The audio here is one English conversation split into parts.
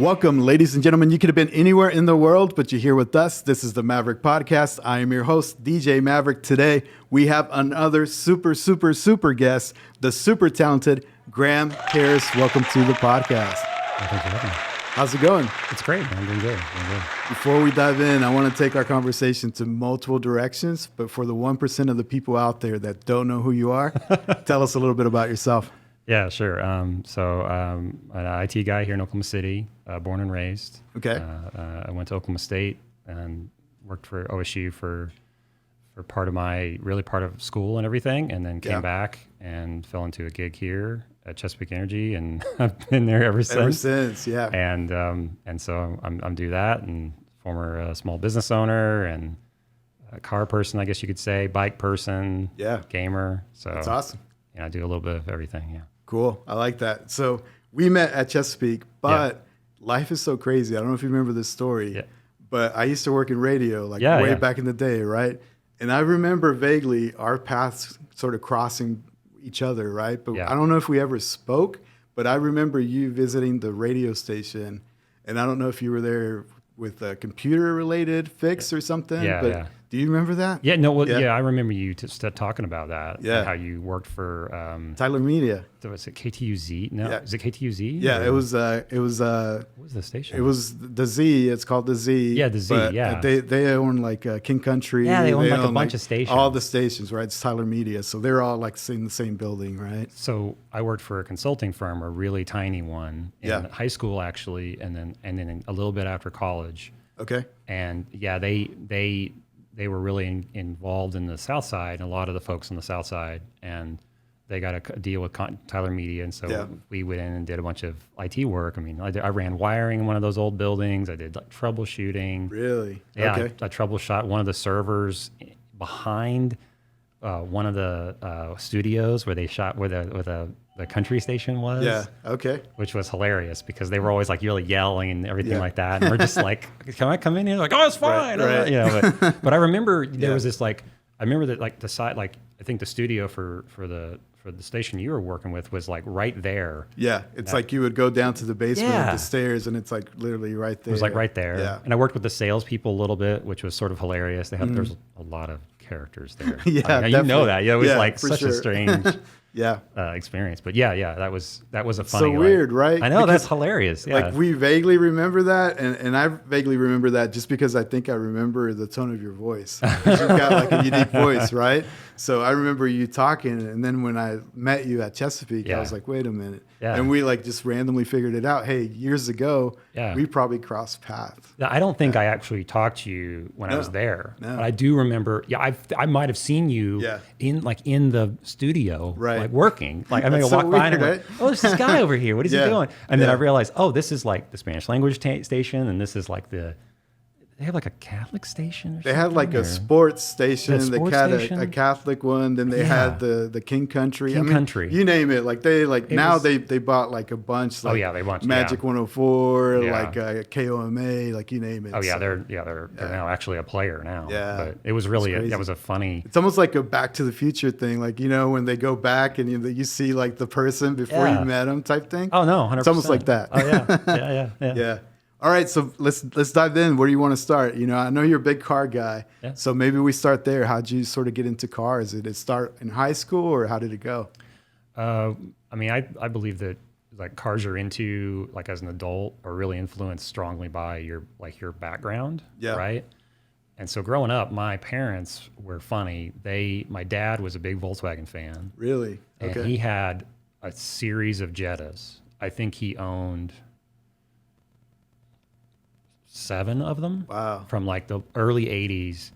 Welcome, ladies and gentlemen. You could have been anywhere in the world, but you're here with us. This is the Maverick Podcast. I am your host, DJMaverick. Today, we have another super guest, the super talented Graham Harris. Welcome to the podcast. Thanks for having me. How's it going? It's great. I'm doing good. Before we dive in, I want to take our conversation to multiple directions, but for the 1% of the people out there that don't know who you are, tell us a little bit about yourself. Yeah, sure. I'm an IT guy here in Oklahoma City, born and raised. Okay. I went to Oklahoma State and worked for OSU for part of school and everything, and then came back and fell into a gig here at Chesapeake Energy, and I've been there ever since. Ever since, yeah. And so I'm do that, and former small business owner and a car person, I guess you could say, bike person, gamer. So that's awesome. Yeah, I do a little bit of everything. Yeah. Cool. I like that. So we met at Chesapeake, but life is so crazy. I don't know if you remember this story, but I used to work in radio way back in the day, right? And I remember vaguely our paths sort of crossing each other, right? But I don't know if we ever spoke, but I remember you visiting the radio station, and I don't know if you were there with a computer-related fix or something, but do you remember that? Yeah, no, well, I remember you talking about that. Yeah. How you worked for Tyler Media. Was it KTUZ? No, is it KTUZ? Yeah, or? it was. What was the station? It was the Z. It's called the Z. Yeah, the Z. But they own like King Country. Yeah, they own like a bunch of stations. All the stations, right? It's Tyler Media, so they're all like in the same building, right? So I worked for a consulting firm, a really tiny one, in high school actually, and then a little bit after college. Okay. And they were really involved in the South Side, and a lot of the folks on the South Side, and they got a deal with Tyler Media, and so we went in and did a bunch of IT work. I mean, I ran wiring in one of those old buildings. I did like troubleshooting. Really? Yeah, okay. I troubleshot one of the servers behind one of the studios where they shot where the country station was. Yeah. Okay. Which was hilarious because they were always like really yelling and everything like that. And we're just like, can I come in here? Like, oh, it's fine. Right. You know, but I remember there was this I remember that like the side, like I think the studio for the station you were working with was like right there. Yeah. It's like you would go down to the basement with the stairs, and it's like literally right there. It was like right there. Yeah. And I worked with the salespeople a little bit, which was sort of hilarious. There's a lot of characters there. You know that. Yeah, it was like such sure. a strange experience. But that was a funny. So weird, right? I know, because that's hilarious. Yeah. Like we vaguely remember that, and I vaguely remember that just because I think I remember the tone of your voice. You've got like a unique voice, right? So I remember you talking, and then when I met you at Chesapeake, I was like, wait a minute. Yeah. And we like just randomly figured it out. Hey, years ago, we probably crossed paths. I don't think I actually talked to you when I was there. No. But I do remember, I might have seen you in the studio, like working. Like I may walk by and I'm like, oh, there's this guy over here. What is he doing? And then I realized, oh, this is like the Spanish language station, and this is like they have like a Catholic station or something? They had like a sports station. They had a Catholic one. Then they had the King Country. Country. You name it. Like they they bought like a bunch. Like they bought Magic 104, like KOMA, like you name it. Oh yeah, they're now actually a player now. Yeah, but it was really that was a funny. It's almost like a Back to the Future thing. Like when they go back and you see like the person before you met them type thing. Oh no, 100%. It's almost like that. Oh yeah. Yeah. All right, so let's dive in. Where do you want to start? I know you're a big car guy, so maybe we start there. How'd you sort of get into cars? Did it start in high school, or how did it go? I believe that like cars are into like as an adult are really influenced strongly by your background, right? And so growing up, my parents were funny. My dad was a big Volkswagen fan. Really? Okay. And he had a series of Jettas. I think he owned 7 of them. Wow. From like the early 80s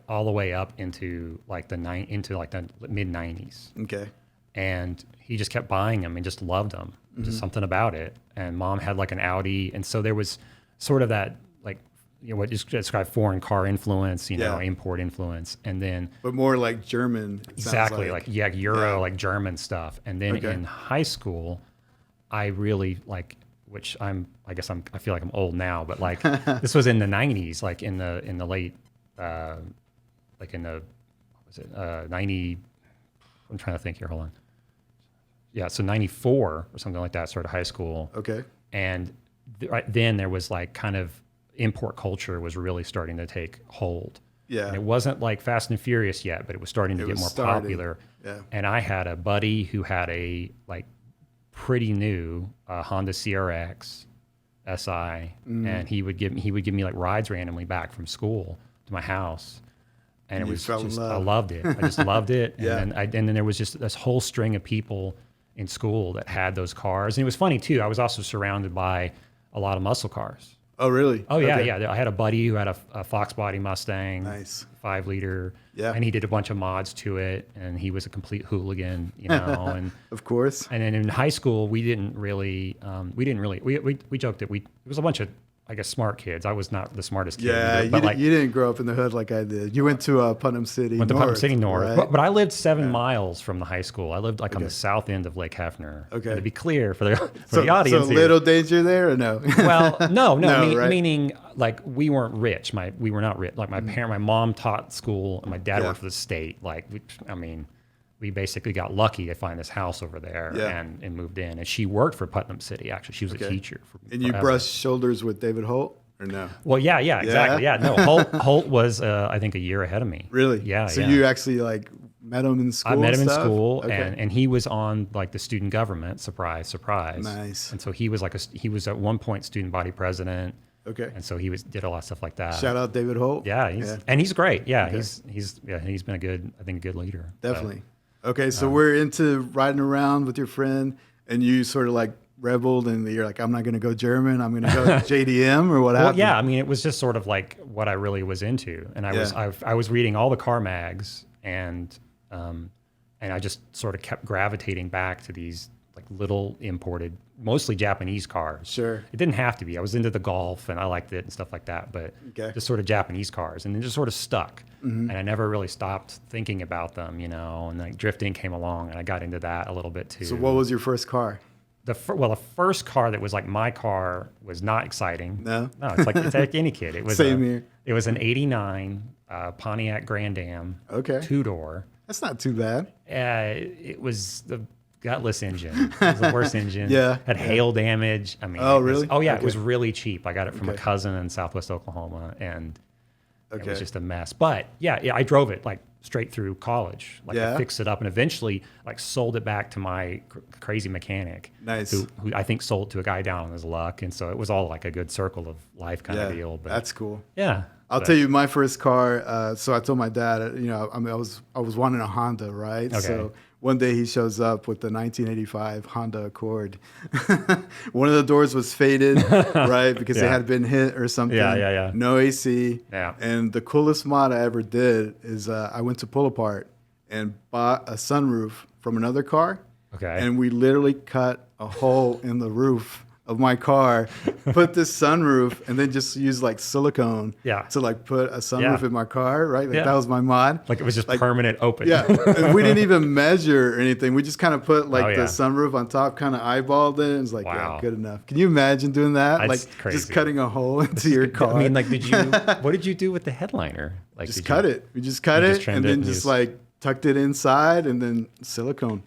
all the way up into like the mid 90s. Okay. And he just kept buying them and just loved them. Just something about it. And mom had like an Audi, and so there was sort of that like what you describe foreign car influence, import influence, and then but more like German. Exactly, like Euro, like German stuff. And then in high school, I really like. Which I feel like I'm old now, but like this was in the 90s, like in the late, like in the, what was it, 90, I'm trying to think here, hold on. Yeah, so 94 or something like that, started high school. Okay. And right then there was like kind of import culture was really starting to take hold. Yeah. And it wasn't like Fast and Furious yet, but it was starting to get more popular. Yeah. And I had a buddy who had a like pretty new Honda CRX SI, and he would give me like rides randomly back from school to my house. And it was just, I loved it. I just loved it. And then there was just this whole string of people in school that had those cars. And it was funny too. I was also surrounded by a lot of muscle cars. Oh, really? Oh, yeah, yeah. I had a buddy who had a Fox Body Mustang, nice 5-liter, and he did a bunch of mods to it, and he was a complete hooligan, you know. And of course. And then in high school, we joked that it was a bunch of, I guess, smart kids. I was not the smartest kid. Yeah, either, you didn't grow up in the hood like I did. You went to Putnam City North. Putnam City North. Right? But I lived 7 miles from the high school. I lived like on the south end of Lake Hefner. Okay. And to be clear for the audience so little danger there or no? Well, no, right? Meaning like we weren't rich. We were not rich. Like my mom taught school and my dad worked for the state. Like, we basically got lucky to find this house over there and moved in. And she worked for Putnam City, actually. She was a teacher. And you brushed shoulders with David Holt or no? Well, yeah, exactly. Yeah, no, Holt was, I think, a year ahead of me. Really? Yeah. So you actually like met him in school? I met him in school, and he was on like the student government. Surprise, surprise. Nice. And so he was he was at one point student body president. Okay. And so he did a lot of stuff like that. Shout out David Holt. Yeah, he's great. Yeah, okay. he's been a good leader. Definitely. Okay, so we're into riding around with your friend, and you sort of like rebelled, and you're like, I'm not going to go German, I'm going to go JDM, or what happened? Well, yeah, it was just sort of like what I really was into, and I was reading all the car mags, and I just sort of kept gravitating back to these like little imported, mostly Japanese cars. Sure. It didn't have to be. I was into the Golf, and I liked it and stuff like that, but just sort of Japanese cars, and then just sort of stuck. And I never really stopped thinking about them, and like drifting came along, and I got into that a little bit too. So what was your first car? The first car that was like my car was not exciting. No, it's like any kid. It was Same here. It was an '89 Pontiac Grand Am, 2-door. That's not too bad. It was the gutless engine. It was the worst engine. Had hail damage. Oh, really? It was really cheap. I got it from a cousin in Southwest Oklahoma, and it was just a mess. But I drove it like straight through college. I fixed it up and eventually like sold it back to my crazy mechanic. Nice. Who I think sold it to a guy down on his luck. And so it was all like a good circle of life kind of deal. But that's cool. Yeah. I'll tell you my first car. So I told my dad, I was wanting a Honda, right? Okay. So one day he shows up with the 1985 Honda Accord. One of the doors was faded, right? Because they had been hit or something. Yeah. No AC. Yeah. And the coolest mod I ever did is I went to Pull Apart and bought a sunroof from another car. Okay. And we literally cut a hole in the roof of my car, put this sunroof, and then just use like silicone to like put a sunroof in my car, right? Like that was my mod. Like it was just like, permanent open. Yeah. And we didn't even measure or anything. We just kind of put like the sunroof on top, kind of eyeballed it. And it's like, good enough. Can you imagine doing that? That's like crazy. Just cutting a hole into your car. Like what did you do with the headliner? Like just cut it. We just cut it and then just like tucked it inside and then silicone.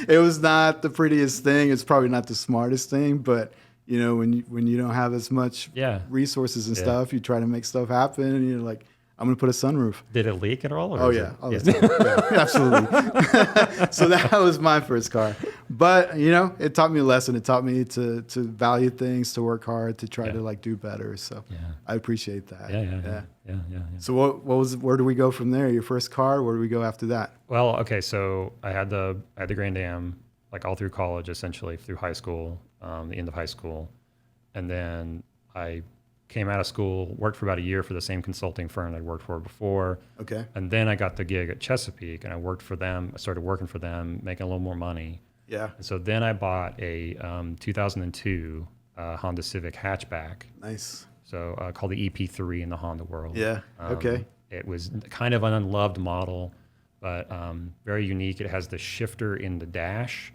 It was not the prettiest thing. It's probably not the smartest thing, but when you don't have as much resources and stuff, you try to make stuff happen and you're like, I'm going to put a sunroof. Did it leak at all? Or absolutely. So that was my first car. But, it taught me a lesson. It taught me to value things, to work hard, to try to like do better. So I appreciate that. Yeah. So where do we go from there? Your first car, where do we go after that? Well, okay. So I had the Grand Am like all through college, essentially through high school, the end of high school. And then I came out of school, worked for about a year for the same consulting firm I'd worked for before. Okay. And then I got the gig at Chesapeake, and I worked for them. I started working for them, making a little more money. Yeah. And so then I bought a 2002 Honda Civic hatchback. Nice. So called the EP3 in the Honda world. Yeah. Okay. It was kind of an unloved model, but very unique. It has the shifter in the dash,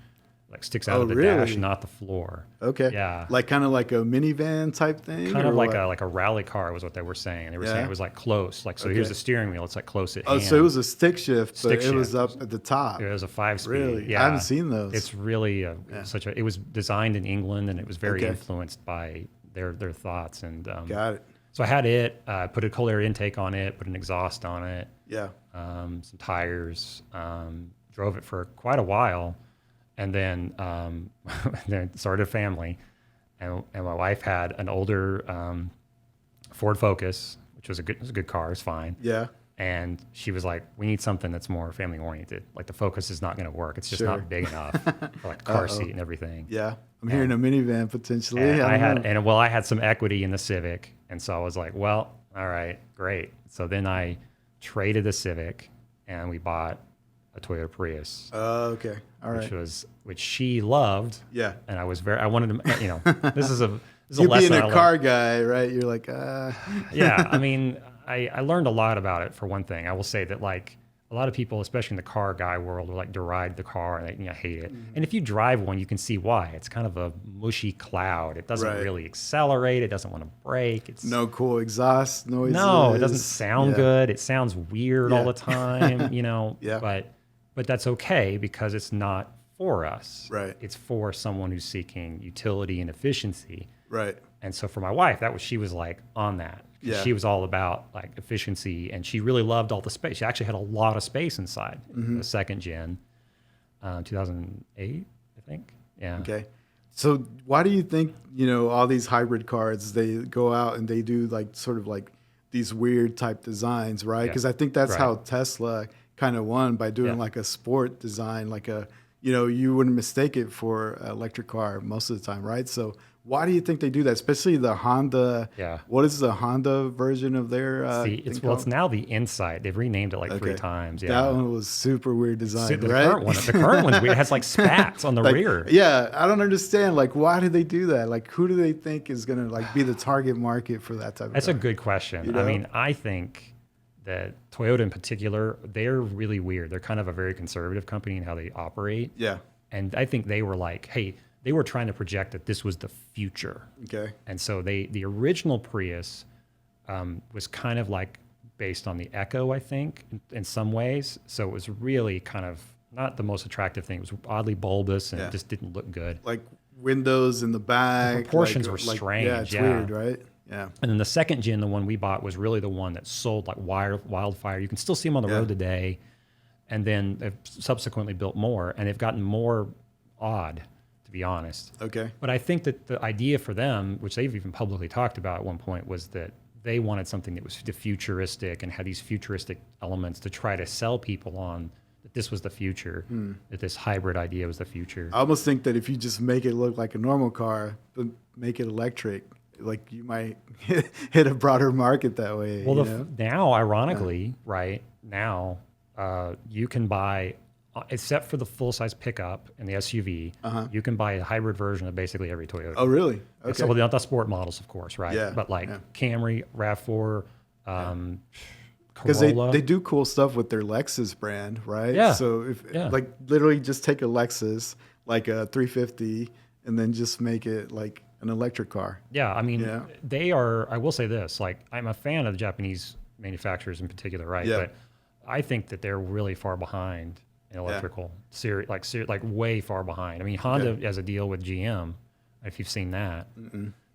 like sticks out of the dash, not the floor. Okay. Yeah. Like kind of like a minivan type thing? Kind of like a rally car was what they were saying. They were saying it was like close. Like, so here's the steering wheel. It's like close at hand. So it was a stick shift, but it was up at the top. It was a 5-speed. Really? Yeah. I haven't seen those. It's really it was designed in England, and it was very influeed by their thoughts. And got it. So I had it, put a cold air intake on it, put an exhaust on it. Yeah. Some tires, drove it for quite a while. And then, then started a family, and my wife had an older Ford Focus, which was a good car. It's fine. Yeah. And she was like, "We need something that's more family oriented. Like the Focus is not going to work. It's just not big enough for like a car seat and everything." Yeah, I'm hearing a minivan potentially. And I had some equity in the Civic, and so I was like, "Well, all right, great." So then I traded the Civic, and we bought a Toyota Prius. Okay. All right. Which she loved. Yeah. And I wanted to, this is a you lesson. Being a car guy, right? You're like, Yeah. I mean, I learned a lot about it for one thing. I will say that like a lot of people, especially in the car guy world, will like deride the car and they hate it. Mm-hmm. And if you drive one, you can see why. It's kind of a mushy cloud. It doesn't really accelerate. It doesn't want to brake. It's no cool exhaust noises. No, it doesn't sound good. It sounds weird all the time, But that's okay because it's not for us. Right. It's for someone who's seeking utility and efficiency. Right. And so for my wife, she was like on that. Yeah. She was all about like efficiency, and she really loved all the space. She actually had a lot of space inside the second gen, 2008, I think. Yeah. Okay. So why do you think, all these hybrid cars, they go out and they do like sort of like these weird type designs, right? Because I think that's how Tesla kind of won by doing like a sport design, like you wouldn't mistake it for an electric car most of the time, right? So why do you think they do that? Especially the Honda. Yeah. What is the Honda version of their? It's now the Insight. They've renamed it like 3 times. Yeah. That one was super weird design, the right? The current one's weird. It has like spats on the rear. Yeah, I don't understand. Like, why do they do that? Like, who do they think is gonna like be the target market for that type of? That's a good question. I mean, I think that Toyota in particular, they're really weird. They're kind of a very conservative company in how they operate. Yeah. And I think they were like, hey, they were trying to project that this was the future. Okay. And so the original Prius was kind of like based on the Echo, I think, in some ways. So it was really kind of not the most attractive thing. It was oddly bulbous and it just didn't look good. Like windows in the back. The proportions were strange. Yeah, it's weird, right? Yeah. And then the second gen, the one we bought, was really the one that sold like wildfire. You can still see them on the road today. And then they've subsequently built more, and they've gotten more odd, to be honest. Okay. But I think that the idea for them, which they've even publicly talked about at one point, was that they wanted something that was futuristic and had these futuristic elements to try to sell people on that this was the future, that this hybrid idea was the future. I almost think that if you just make it look like a normal car, but make it electric, like you might hit a broader market that way. Well, now, ironically, right now, you can buy, except for the full-size pickup and the SUV, you can buy a hybrid version of basically every Toyota. Oh, really? Okay. So, well, not the sport models, of course, right? Yeah. But like Camry, RAV4, because Corolla. they do cool stuff with their Lexus brand, right? Yeah. So if like literally just take a Lexus, like a 350, and then just make it like an electric car. Yeah, I mean, they are. I will say this: like, I'm a fan of the Japanese manufacturers in particular, right? Yeah. But I think that they're really far behind in electrical, like way far behind. I mean, Honda has a deal with GM. If you've seen that,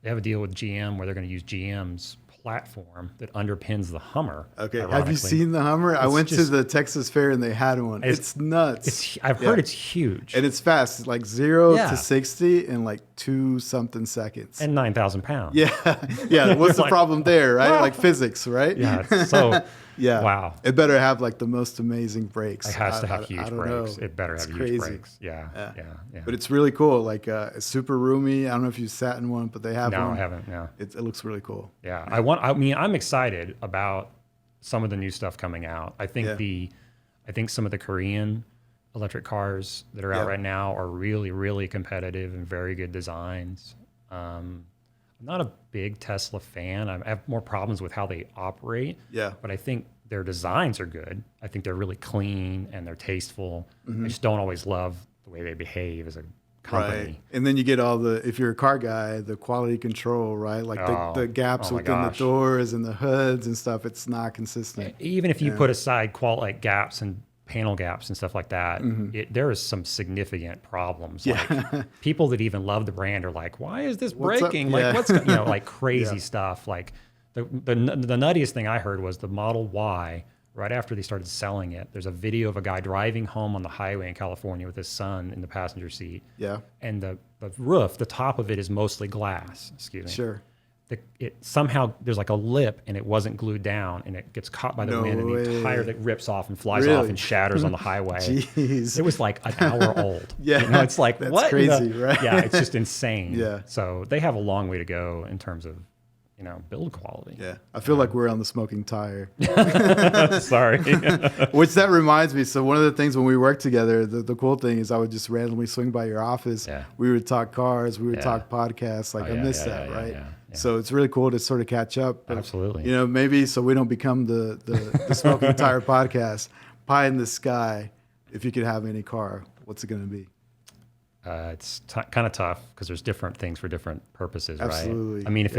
they have a deal with GM where they're going to use GM's platform that underpins the Hummer. Okay, have you seen the Hummer? I went to the Texas Fair and they had one. It's nuts. I've heard it's huge. And it's fast. It's like 0 to 60 in like 2-something seconds. And 9,000 pounds. Yeah. Yeah. What's the problem there, right? Like physics, right? Yeah. So, yeah. Wow. It better have like the most amazing brakes. It has to have huge brakes. Know. It better have huge brakes. Yeah. But it's really cool. Like it's super roomy. I don't know if you sat in one, but they have one. No, I haven't. No. It looks really cool. Yeah. I'm excited about some of the new stuff coming out. I think some of the Korean electric cars that are out right now are really, really competitive and very good designs. I'm not a big Tesla fan. I have more problems with how they operate. Yeah. But I think their designs are good. I think they're really clean and they're tasteful. I just don't always love the way they behave as a company. Right. And then you get all the, if you're a car guy, the quality control, right? Like the gaps within the doors and the hoods and stuff, it's not consistent. Even if you put aside like gaps and panel gaps and stuff like that, there is some significant problems. Like people that even love the brand are like, why is this breaking? Like what's, like crazy stuff. Like the nuttiest thing I heard was the Model Y. Right after they started selling it, there's a video of a guy driving home on the highway in California with his son in the passenger seat. Yeah. And the roof, the top of it is mostly glass. Excuse me. Sure. It somehow there's like a lip and it wasn't glued down and it gets caught by the wind and the entire thing rips off and flies off and shatters on the highway. Jeez. It was like an hour old. It's like that's what? Crazy, right? Yeah, it's just insane. Yeah. So they have a long way to go in terms of build quality. Yeah. I feel like we're on the smoking tire. Sorry. Which that reminds me. So one of the things when we worked together, the cool thing is I would just randomly swing by your office. Yeah. We would talk cars. We would talk podcasts. Like I miss that, right? Yeah. So it's really cool to sort of catch up. But, absolutely. Maybe so we don't become the smoking tire podcast. Pie in the sky. If you could have any car, what's it going to be? It's kind of tough because there's different things for different purposes, Absolutely. right? I mean, if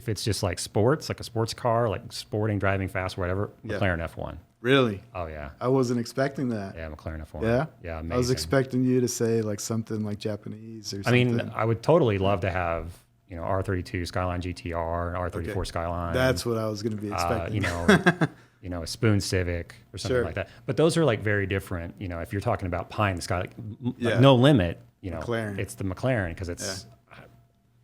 it's just like sports, like a sports car, like sporting, driving fast, whatever, McLaren F1. Really? Oh, yeah. I wasn't expecting that. Yeah, McLaren F1. Yeah? Yeah, amazing. I was expecting you to say like something like Japanese or something. I mean, I would totally love to have, R32 Skyline GTR, R34 Skyline. That's what I was going to be expecting. A Spoon Civic or something like that. But those are like very different. If you're talking about pie in the sky, like no limit, McLaren. It's the McLaren because it's,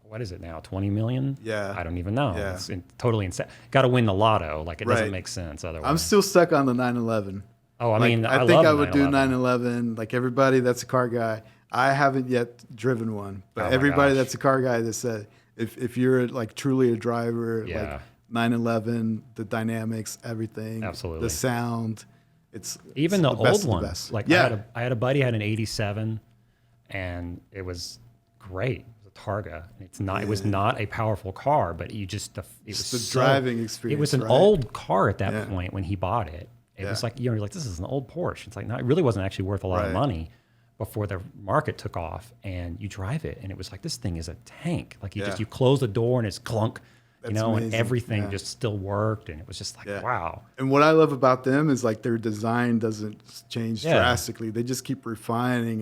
what is it now? 20 million? Yeah. I don't even know. Yeah. It's totally insane. Got to win the lotto. Like it doesn't make sense otherwise. I'm still stuck on the 911. Oh, I mean, I think I would do 911. Like everybody that's a car guy. I haven't yet driven one, but everybody that's a car guy that said, if you're like truly a driver, like 911, the dynamics, everything, absolutely, the sound, it's even the old ones. Like I had a buddy had an 87, and it was great. Targa. It was not a powerful car, but it was the driving experience. It was an old car at that point when he bought it. It was like, you're like, this is an old Porsche. It's like, no, it really wasn't actually worth a lot of money before the market took off, and you drive it and it was like, this thing is a tank. Like you close the door and it's clunk, and everything just still worked. And it was just like, wow. And what I love about them is like their design doesn't change drastically. They just keep refining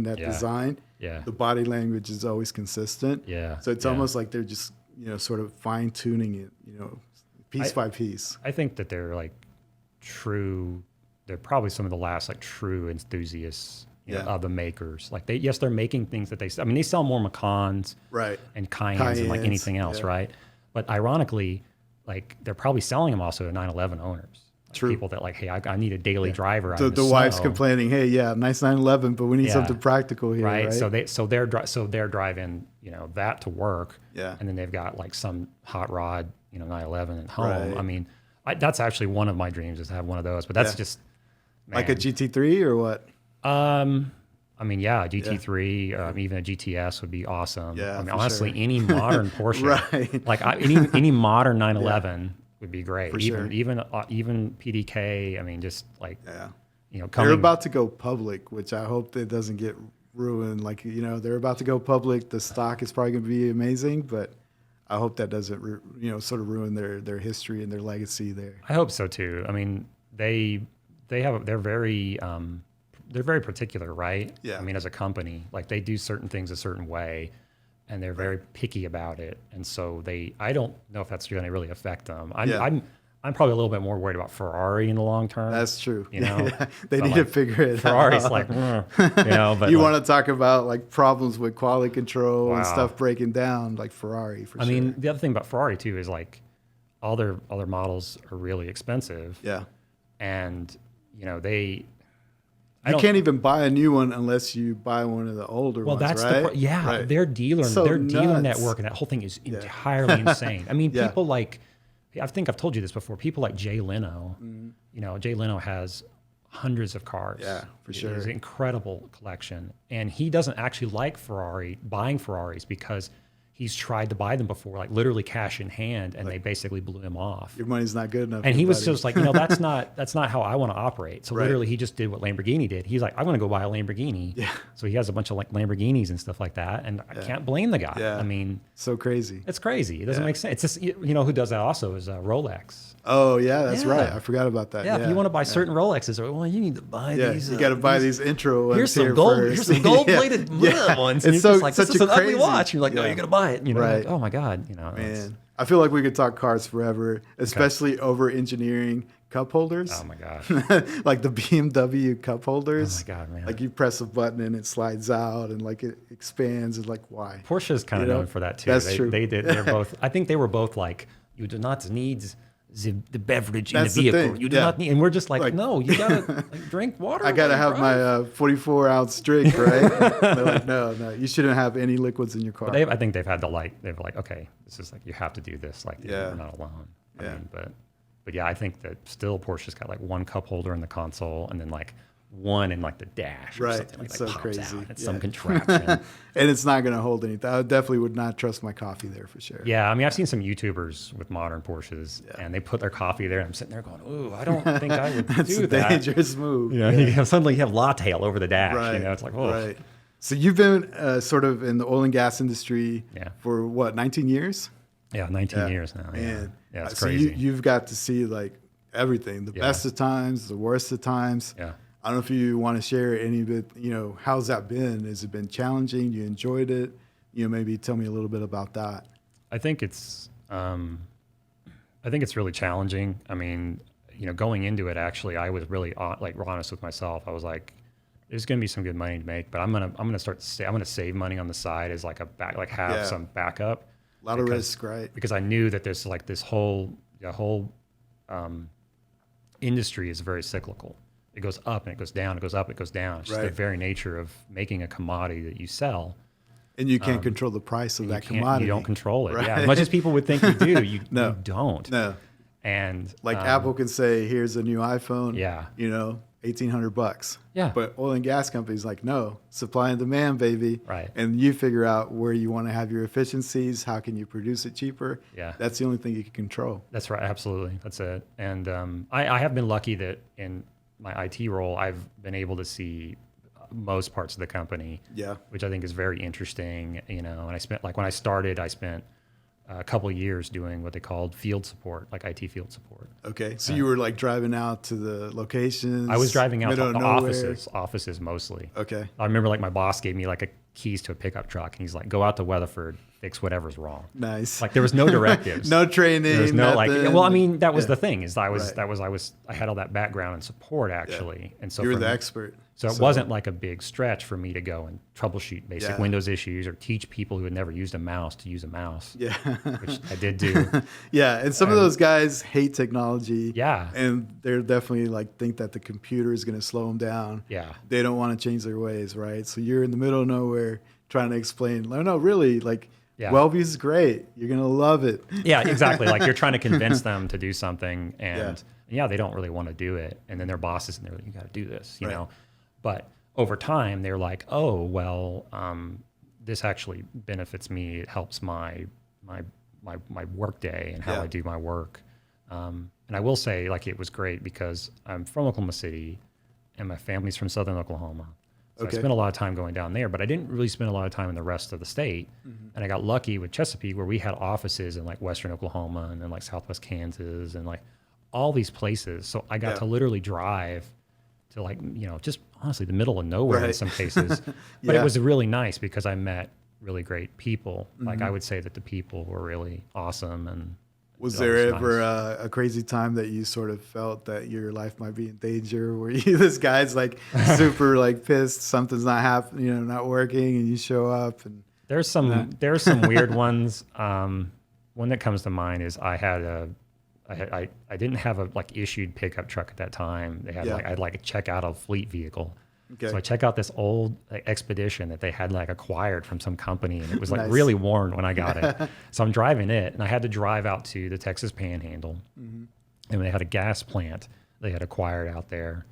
that design. Yeah. The body language is always consistent. Yeah. So it's almost like they're just, sort of fine tuning it, piece by piece. I think that they're like they're probably some of the last like true enthusiasts of the makers. Like they're making things that they sell more Macans and Cayennes and like anything else, right? But ironically, like they're probably selling them also to 911 owners. True. People that like, hey, I need a daily driver. The wife's complaining, hey, nice 911, but we need something practical here, right? So they're driving, that to work. Yeah. And then they've got like some hot rod, 911 at home. Right. I mean, that's actually one of my dreams is to have one of those, but that's just like a GT3 or what? GT3, even a GTS would be awesome. Yeah, I mean, honestly, any modern Porsche, like any modern 911. Would be great. Even PDK. I mean, just like they're about to go public, which I hope that doesn't get ruined. Like they're about to go public. The stock is probably going to be amazing, but I hope that doesn't sort of ruin their history and their legacy there. I hope so too. I mean, they're very particular, right? Yeah. I mean, as a company, like they do certain things a certain way. And they're very picky about it, and so I don't know if that's going to really affect them. I'm probably a little bit more worried about Ferrari in the long term. That's true. They need to figure it Ferrari's out. But you want to talk about like problems with quality control and stuff breaking down, like Ferrari. I mean, the other thing about Ferrari too is like all their models are really expensive. Yeah, and you can't even buy a new one unless you buy one of the older ones, that's right? Their dealer network and that whole thing is entirely insane. I mean, people like, I think I've told you this before, people like Jay Leno, Jay Leno has hundreds of cars. Yeah, for sure. It's an incredible collection. And he doesn't actually like buying Ferraris because he's tried to buy them before, like literally cash in hand, and they basically blew him off. Your money's not good enough. And he was just like, that's not how I want to operate. So literally he just did what Lamborghini did. He's like, I want to go buy a Lamborghini. Yeah. So he has a bunch of like Lamborghinis and stuff like that. And I can't blame the guy. Yeah. I mean, so crazy. It's crazy. It doesn't make sense. It's just, who does that also is Rolex. Oh yeah, that's right. I forgot about that. Yeah, if you want to buy certain Rolexes, well, you need to buy these. You got to buy these intro ones. Here's some gold-plated ones. And it's you're just like, such this is an ugly watch. You're like, no, you're gonna buy it. Like, oh my god, Man, I feel like we could talk cars forever, especially over engineering cup holders. Oh my gosh. Like the BMW cup holders. Oh my god, man. Like you press a button and it slides out and like it expands and like why? Porsche's kind of known for that too. That's true. They're both. I think they were both like, you do not need the beverage in the vehicle. You do not need, and we're just like no, you gotta drink water. I gotta have my 44-ounce drink, right? They're like, no, you shouldn't have any liquids in your car. I think they've had to they're like, okay, this is like, you have to do this. Like, you're not alone. I mean, but yeah, I think that still Porsche's got like one cup holder in the console and then like one in like the dash or something like that. So pops crazy. Out. It's some contraption. And it's not going to hold anything. I definitely would not trust my coffee there for sure. Yeah, I mean, I've seen some YouTubers with modern Porsches and they put their coffee there and I'm sitting there going, ooh, I don't think I would do that. It's a dangerous move. Suddenly you have latte all over the dash. Right. It's like, oh. Right. So you've been sort of in the oil and gas industry for what, 19 years? Yeah, 19 years now. Man. Yeah, it's so crazy. You've got to see like everything, the best of times, the worst of times. Yeah. I don't know if you want to share any of it, how's that been? Has it been challenging? You enjoyed it? Maybe tell me a little bit about that. I think it's really challenging. I mean, going into it, actually, I was really honest with myself. I was like, there's going to be some good money to make, but I'm going to save money on the side as like have some backup. A lot of risk, right? Because I knew that there's like the whole industry is very cyclical. It goes up and it goes down. It goes up. It goes down. It's just the very nature of making a commodity that you sell. And you can't control the price of that commodity. You don't control it. Right? Yeah, as much as people would think you do, you don't. No. And like Apple can say, "Here's a new iPhone." Yeah. $1,800. Yeah. But oil and gas companies like, no, supply and demand, baby. Right. And you figure out where you want to have your efficiencies. How can you produce it cheaper? Yeah. That's the only thing you can control. That's right. Absolutely. That's it. And I have been lucky that in my IT role, I've been able to see most parts of the company. Yeah. Which I think is very interesting. And I spent when I started, I spent a couple of years doing what they called field support, like IT field support. Okay. So you were like driving out to the locations? I was driving out to the offices mostly. Okay. I remember like my boss gave me like a keys to a pickup truck and he's like, go out to Weatherford, fix whatever's wrong. Nice. Like there was no directives. No training. There was no nothing. well, I mean, that was the thing is I had all that background in support actually. And so you were the expert. So it wasn't like a big stretch for me to go and troubleshoot basic Windows issues or teach people who had never used a mouse to use a mouse. Yeah. Which I did do. Yeah. And some of those guys hate technology. Yeah. And they're definitely like think that the computer is going to slow them down. Yeah. They don't want to change their ways, right? So you're in the middle of nowhere trying to explain, no, really, like Wellview is great. You're going to love it. Yeah, exactly. Like you're trying to convince them to do something and they don't really want to do it. And then their bosses and they're like, you got to do this, you know? But over time, they're like, oh, well, this actually benefits me. It helps my work day and how I do my work. And I will say, like, it was great because I'm from Oklahoma City and my family's from Southern Oklahoma. So I spent a lot of time going down there, but I didn't really spend a lot of time in the rest of the state. Mm-hmm. And I got lucky with Chesapeake where we had offices in like Western Oklahoma and then like Southwest Kansas and like all these places. So I got to literally drive to like, just honestly the middle of nowhere in some cases. But it was really nice because I met really great people. Mm-hmm. Like I would say that the people were really awesome. And was there ever a crazy time that you sort of felt that your life might be in danger where this guy's like super like pissed, something's not happening, not working, and you show up and there's some weird ones. One that comes to mind is I didn't have a like issued pickup truck at that time. They had I'd like check out a fleet vehicle. Okay. So I check out this old Expedition that they had like acquired from some company, and it was like really worn when I got it. So I'm driving it, and I had to drive out to the Texas Panhandle, and they had a gas plant they had acquired out there.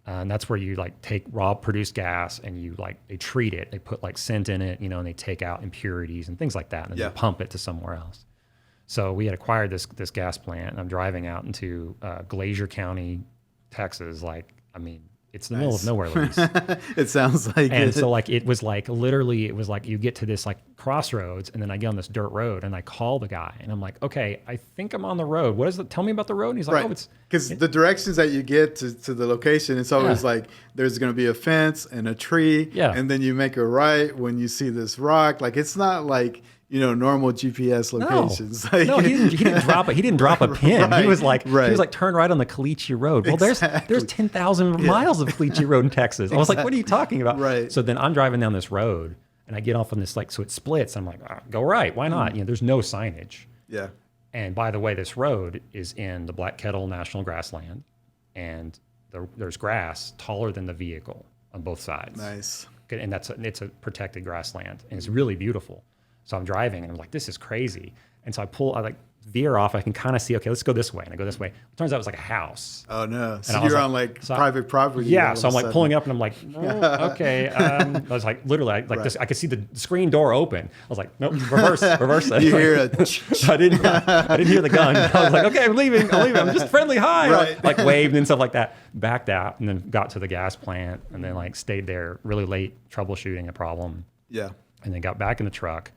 And that's where you like take raw produced gas and you like, they treat it. They put like scent in it, you know, and they take out impurities and things like that. And then they pump it to somewhere else. So we had acquired this gas plant, and I'm driving out into Glacier County, Texas. Like, I mean, it's the middle of nowhere, Luis. It sounds like and it. So like, it was like, literally, it was like you get to this like crossroads, and then I get on this dirt road, and I call the guy, and I'm like, okay, I think I'm on the road. What is it? Tell me about the road. And he's like, oh, it's... Because the directions that you get to the location, it's always like, there's going to be a fence and a tree, and then you make a right when you see this rock. Like, it's not like... you know, normal GPS locations. No, he didn't drop it. He didn't drop a pin. He was like, turn right on the Caliche Road. Well, there's 10,000 miles of Caliche Road in Texas. I was like, what are you talking about? Right. So then I'm driving down this road, and I get off on this, like, so it splits. I'm like, go right. Why not? You know, there's no signage. Yeah. And by the way, this road is in the Black Kettle National Grassland, and there's grass taller than the vehicle on both sides. Nice. And it's a protected grassland, and it's really beautiful. So I'm driving, and I'm like, this is crazy. And so I like veer off. I can kind of see, okay, let's go this way. And I go this way. It turns out it was like a house. Oh, no. So you're on private property. Yeah. So I'm like pulling up, and I'm like, oh, okay. I was like, literally, this. I could see the screen door open. I was like, nope, reverse it. You hear I didn't hear the gun. I was like, okay, I'm leaving. I'm just friendly. Hi. Right. Like waved and stuff like that. Backed out, and then got to the gas plant, and then like stayed there really late troubleshooting a problem. Yeah. And then got back in the truck.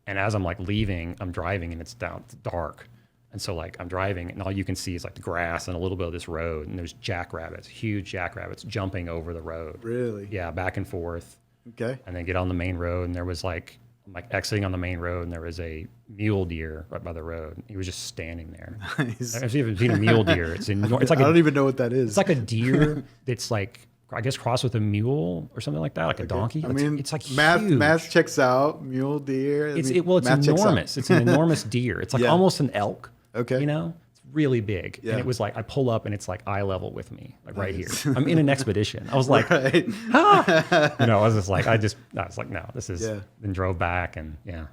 And as I'm like leaving, I'm driving, and it's dark. And so like I'm driving, and all you can see is like the grass and a little bit of this road. And there's jackrabbits, huge jackrabbits jumping over the road. Really? Yeah, back and forth. Okay. And then get on the main road, and there was like, I'm like exiting on the main road, and there was a mule deer right by the road. He was just standing there. Nice. I've never seen a mule deer. It's like I don't even know what that is. It's like a deer that's like, I guess, crossed with a mule or something like that, like a donkey. I mean, it's like math huge. Checks out. Mule deer. It's enormous. It's an enormous deer. It's like almost an elk. Okay. You know, it's really big. Yeah. And it was like, I pull up, and it's like eye level with me, like right here. I'm in an expedition. I was like, right. You know, I was just like, I was like, no, this is. Then drove back, and yeah.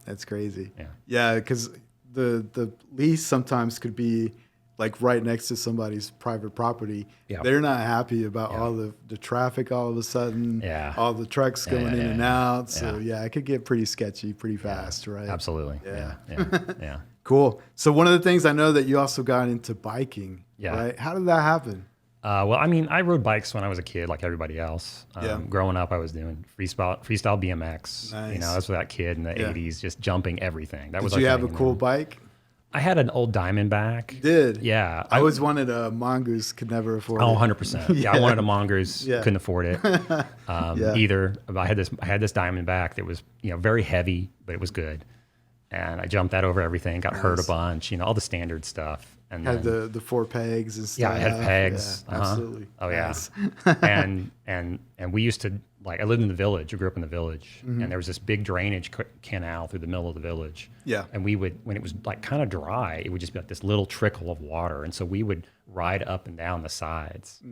That's crazy. Yeah. Yeah, because the lease sometimes could be like right next to somebody's private property. Yeah. They're not happy about all the traffic all of a sudden, all the trucks going in and out. So it could get pretty sketchy pretty fast, right? Absolutely. Yeah. Cool. So one of the things I know that you also got into biking, right? How did that happen? Well, I mean, I rode bikes when I was a kid, like everybody else. Growing up, I was doing freestyle BMX. Nice. You know, I was that kid in the 80s, just jumping everything. That was. Did you have a cool bike? I had an old Diamondback. You did? Yeah. I always wanted a Mongoose, could never afford it. 100%. Yeah, I wanted a Mongoose, couldn't afford it either. I had this Diamondback that was, you know, very heavy, but it was good. And I jumped that over everything, got hurt a bunch, you know, all the standard stuff. And had the 4 pegs and stuff. Yeah, I had pegs. Yeah, absolutely. Oh, yeah. Nice. and we used to, like, I lived in the village. I grew up in the village. And there was this big drainage canal through the middle of the village. Yeah. And we would, when it was, like, kind of dry, it would just be like this little trickle of water. And so we would ride up and down the sides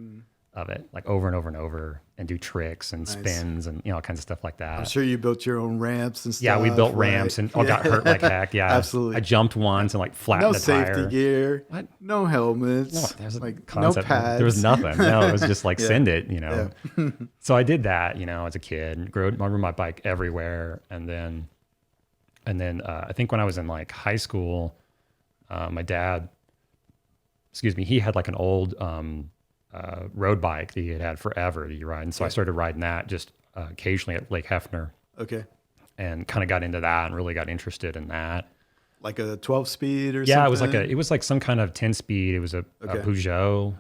of it, like over and over and over, and do tricks and spins and, you know, all kinds of stuff like that. I'm sure you built your own ramps and stuff. Yeah, we built ramps and got hurt like heck. Yeah, absolutely. I jumped once and like flattened the tire. No safety gear. What? No helmets. No, there's like concept. No pads. There was nothing. No, it was just like send it, you know. Yeah. So I did that, you know, as a kid. I rode my bike everywhere, and then I think when I was in like high school, my dad, he had like an old road bike that he had forever that he ride. And so I started riding that just occasionally at Lake Hefner. Okay. And kind of got into that and really got interested in that. Like a 12-speed or something? Yeah, it was like some kind of 10-speed. It was a Peugeot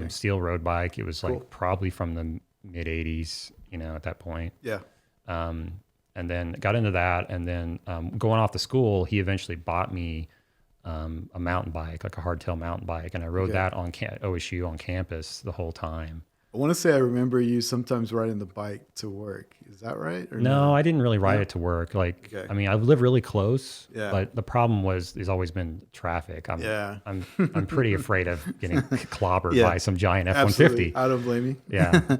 steel road bike. It was like probably from the mid 80s, you know, at that point. Yeah. And then got into that. And then going off to school, he eventually bought me a mountain bike, like a hardtail mountain bike. And I rode that on OSU on campus the whole time. I want to say I remember you sometimes riding the bike to work. Is that right? Or no, I didn't really ride it to work. Like, I mean, I live really close, but the problem there's always been traffic. I'm pretty afraid of getting clobbered by some giant F-150. I don't blame you. Yeah.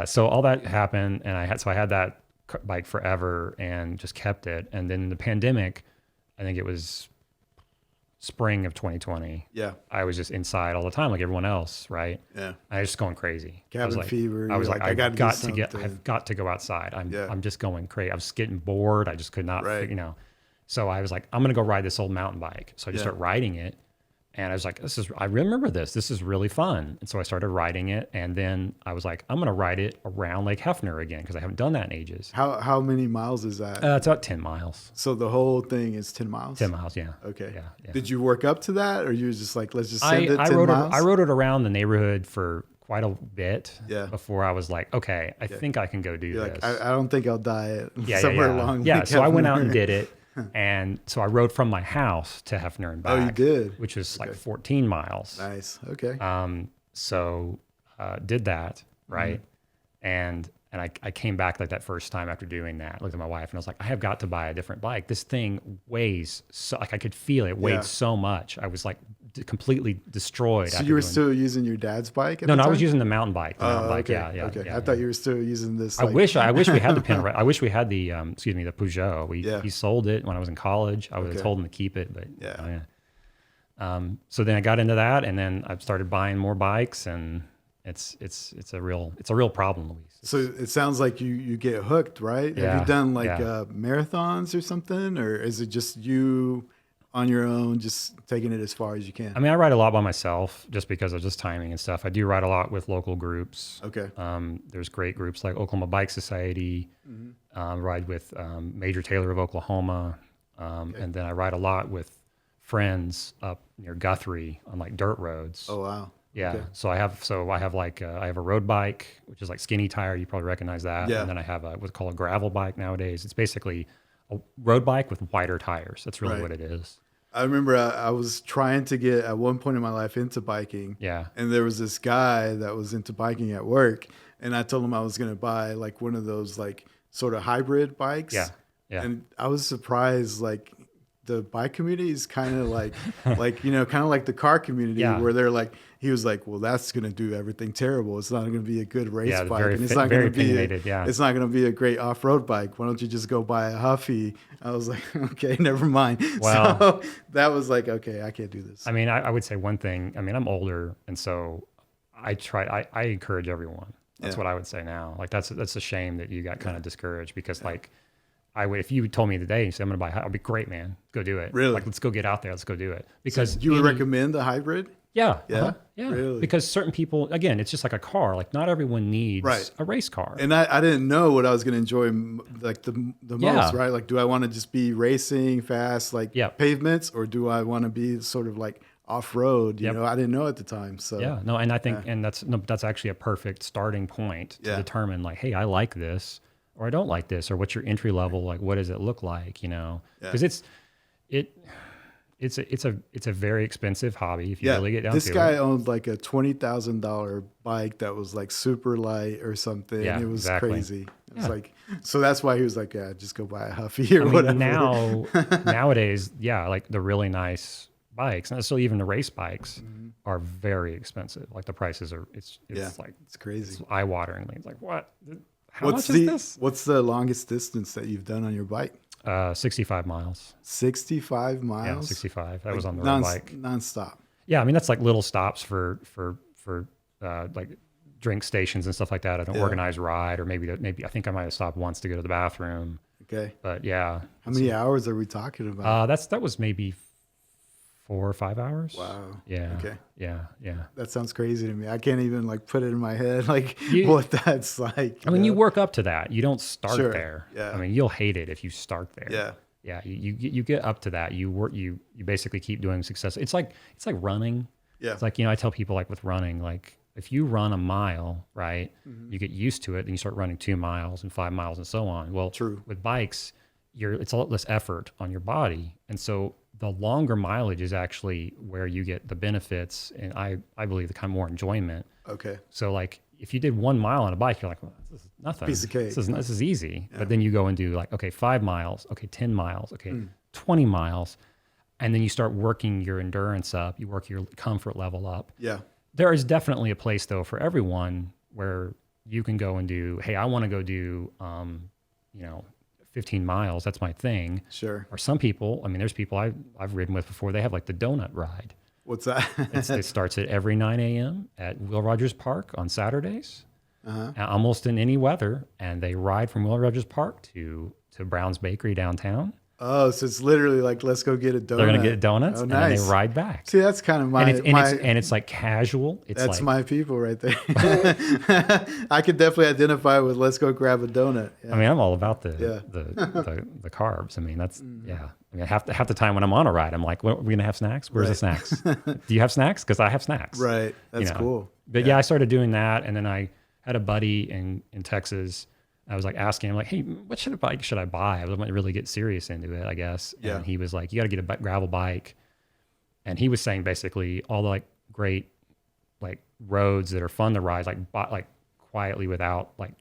So all that happened, and I had that bike forever and just kept it. And then the pandemic, I think it was spring of 2020, I was just inside all the time, like everyone else, right? Yeah. I was just going crazy. Cabin fever. I was like, I've got to go outside. I'm just going crazy. I was getting bored. I just could not, So I was like, I'm going to go ride this old mountain bike. So I just started riding it. And I was like, I remember this. This is really fun. And so I started riding it. And then I was like, I'm going to ride it around Lake Hefner again because I haven't done that in ages. How many miles is that? It's about 10 miles. So the whole thing is 10 miles? 10 miles, yeah. Okay. Yeah. Did you work up to that? Or you were just like, let's just send it 10 miles? I rode it around the neighborhood for quite a bit before I was like, okay, I think I can go do this. Like, I don't think I'll die somewhere along Lake Hefner. So I went out and did it. And so I rode from my house to Hefner and back. Oh, you did? Which was like 14 miles. Nice. Okay. So did that, right? And I came back like that first time after doing that, looked at my wife and I was like, I have got to buy a different bike. This thing weighs so, like I could feel it weighed so much. I was like completely destroyed. So you were still using your dad's bike at the time? No, I was using the mountain bike. Okay. Okay. I thought you were still using this. I wish we had the Pinarello. I wish we had the the Peugeot. He sold it when I was in college. I was told him to keep it, but so then I got into that, and then I started buying more bikes, and it's a real problem, Luis. So it sounds like you get hooked, right? Yeah, have you done like marathons or something, or is it just you on your own, just taking it as far as you can? I mean, I ride a lot by myself just because of just timing and stuff. I do ride a lot with local groups. Okay. There's great groups like Oklahoma Bike Society. Ride with Major Taylor of Oklahoma, and then I ride a lot with friends up near Guthrie on like dirt roads. Oh wow. Yeah. Okay. So I have like I have a road bike, which is like skinny tire. You probably recognize that. Yeah. And then I have what's called a gravel bike nowadays. It's basically a road bike with wider tires. That's really what it is. I remember I was trying to get at one point in my life into biking. Yeah. And there was this guy that was into biking at work, and I told him I was going to buy like one of those like sort of hybrid bikes. Yeah. Yeah. And I was surprised, like the bike community is kind of like, kind of like the car community where they're like, he was like, well, that's going to do everything terrible. It's not going to be a good race bike. And it's not going to be, it's not going to be a great off-road bike. Why don't you just go buy a Huffy? I was like, okay, never mind. Wow. So that was like, okay, I can't do this. I mean, I would say one thing, I mean, I'm older. And so I encourage everyone. That's what I would say now. Like that's a shame that you got kind of discouraged because like, if you told me today, you said, I'm going to buy, I'll be great, man. Go do it. Really? Like, let's go get out there. Let's go do it. Because so you would recommend the hybrid? Yeah. Yeah. Yeah. Really? Because certain people, again, it's just like a car. Like not everyone needs a race car. And I didn't know what I was going to enjoy like the most, right? Like, do I want to just be racing fast, like pavements, or do I want to be sort of like off-road? You know, I didn't know at the time. So no. And I think, and that's actually a perfect starting point to determine like, hey, I like this, or I don't like this, or what's your entry level? Like, what does it look like? You know, because it's a very expensive hobby if you really get down to it. This guy owned like a $20,000 bike that was like super light or something. Yeah, it was crazy. It was like, so that's why he was like, yeah, just go buy a Huffy or whatever. Nowadays, like the really nice bikes, not so even the race bikes are very expensive. Like the prices are, it's like, it's crazy. It's eye-watering. It's like, what? How much is this? What's the longest distance that you've done on your bike? 65 miles. 65 miles? Yeah, 65. That was on the road bike. Non-stop. Yeah, I mean, that's like little stops for like drink stations and stuff like that. I don't organize ride, or maybe I think I might have stopped once to go to the bathroom. Okay. But yeah. How many hours are we talking about? That was maybe 4 or 5 hours. Wow. Yeah. Okay. Yeah. That sounds crazy to me. I can't even like put it in my head like what that's like. I mean, you work up to that. You don't start there. Yeah. I mean, you'll hate it if you start there. Yeah. Yeah. You get up to that. You work. You basically keep doing success. It's like running. Yeah. It's like, I tell people like with running, like if you run a mile, right, you get used to it, and you start running 2 miles and 5 miles and so on. Well, true. With bikes, it's a lot less effort on your body, and so the longer mileage is actually where you get the benefits, and I believe the kind of more enjoyment. Okay. So like if you did 1 mile on a bike, you're like, well, this is nothing. Piece of cake. This is easy. Yeah. But then you go and do like, okay, 5 miles, okay, 10 miles, okay, 20 miles. And then you start working your endurance up, you work your comfort level up. Yeah. There is definitely a place though for everyone where you can go and do, hey, I want to go do, 15 miles. That's my thing. Sure. Or some people, I mean, there's people I've ridden with before. They have like the donut ride. What's that? It starts at every 9 a.m. at Will Rogers Park on Saturdays, almost in any weather. And they ride from Will Rogers Park to Brown's Bakery downtown. Oh, so it's literally like, let's go get a donut. They're going to get donuts, and then they ride back. See, that's kind of and it's like casual. That's like, my people right there. I could definitely identify with let's go grab a donut. Yeah. I mean, I'm all about the carbs. I mean, that's I mean, half the time when I'm on a ride, I'm like, what, are we going to have snacks? Where's the snacks? Do you have snacks? Because I have snacks. Right. That's cool. But yeah, I started doing that, and then I had a buddy in Texas. I was like asking him, like, hey, what bike should I buy? I was going to really get serious into it, I guess. Yeah. And he was like, you got to get a gravel bike. And he was saying basically all the like great like roads that are fun to ride, like quietly without like,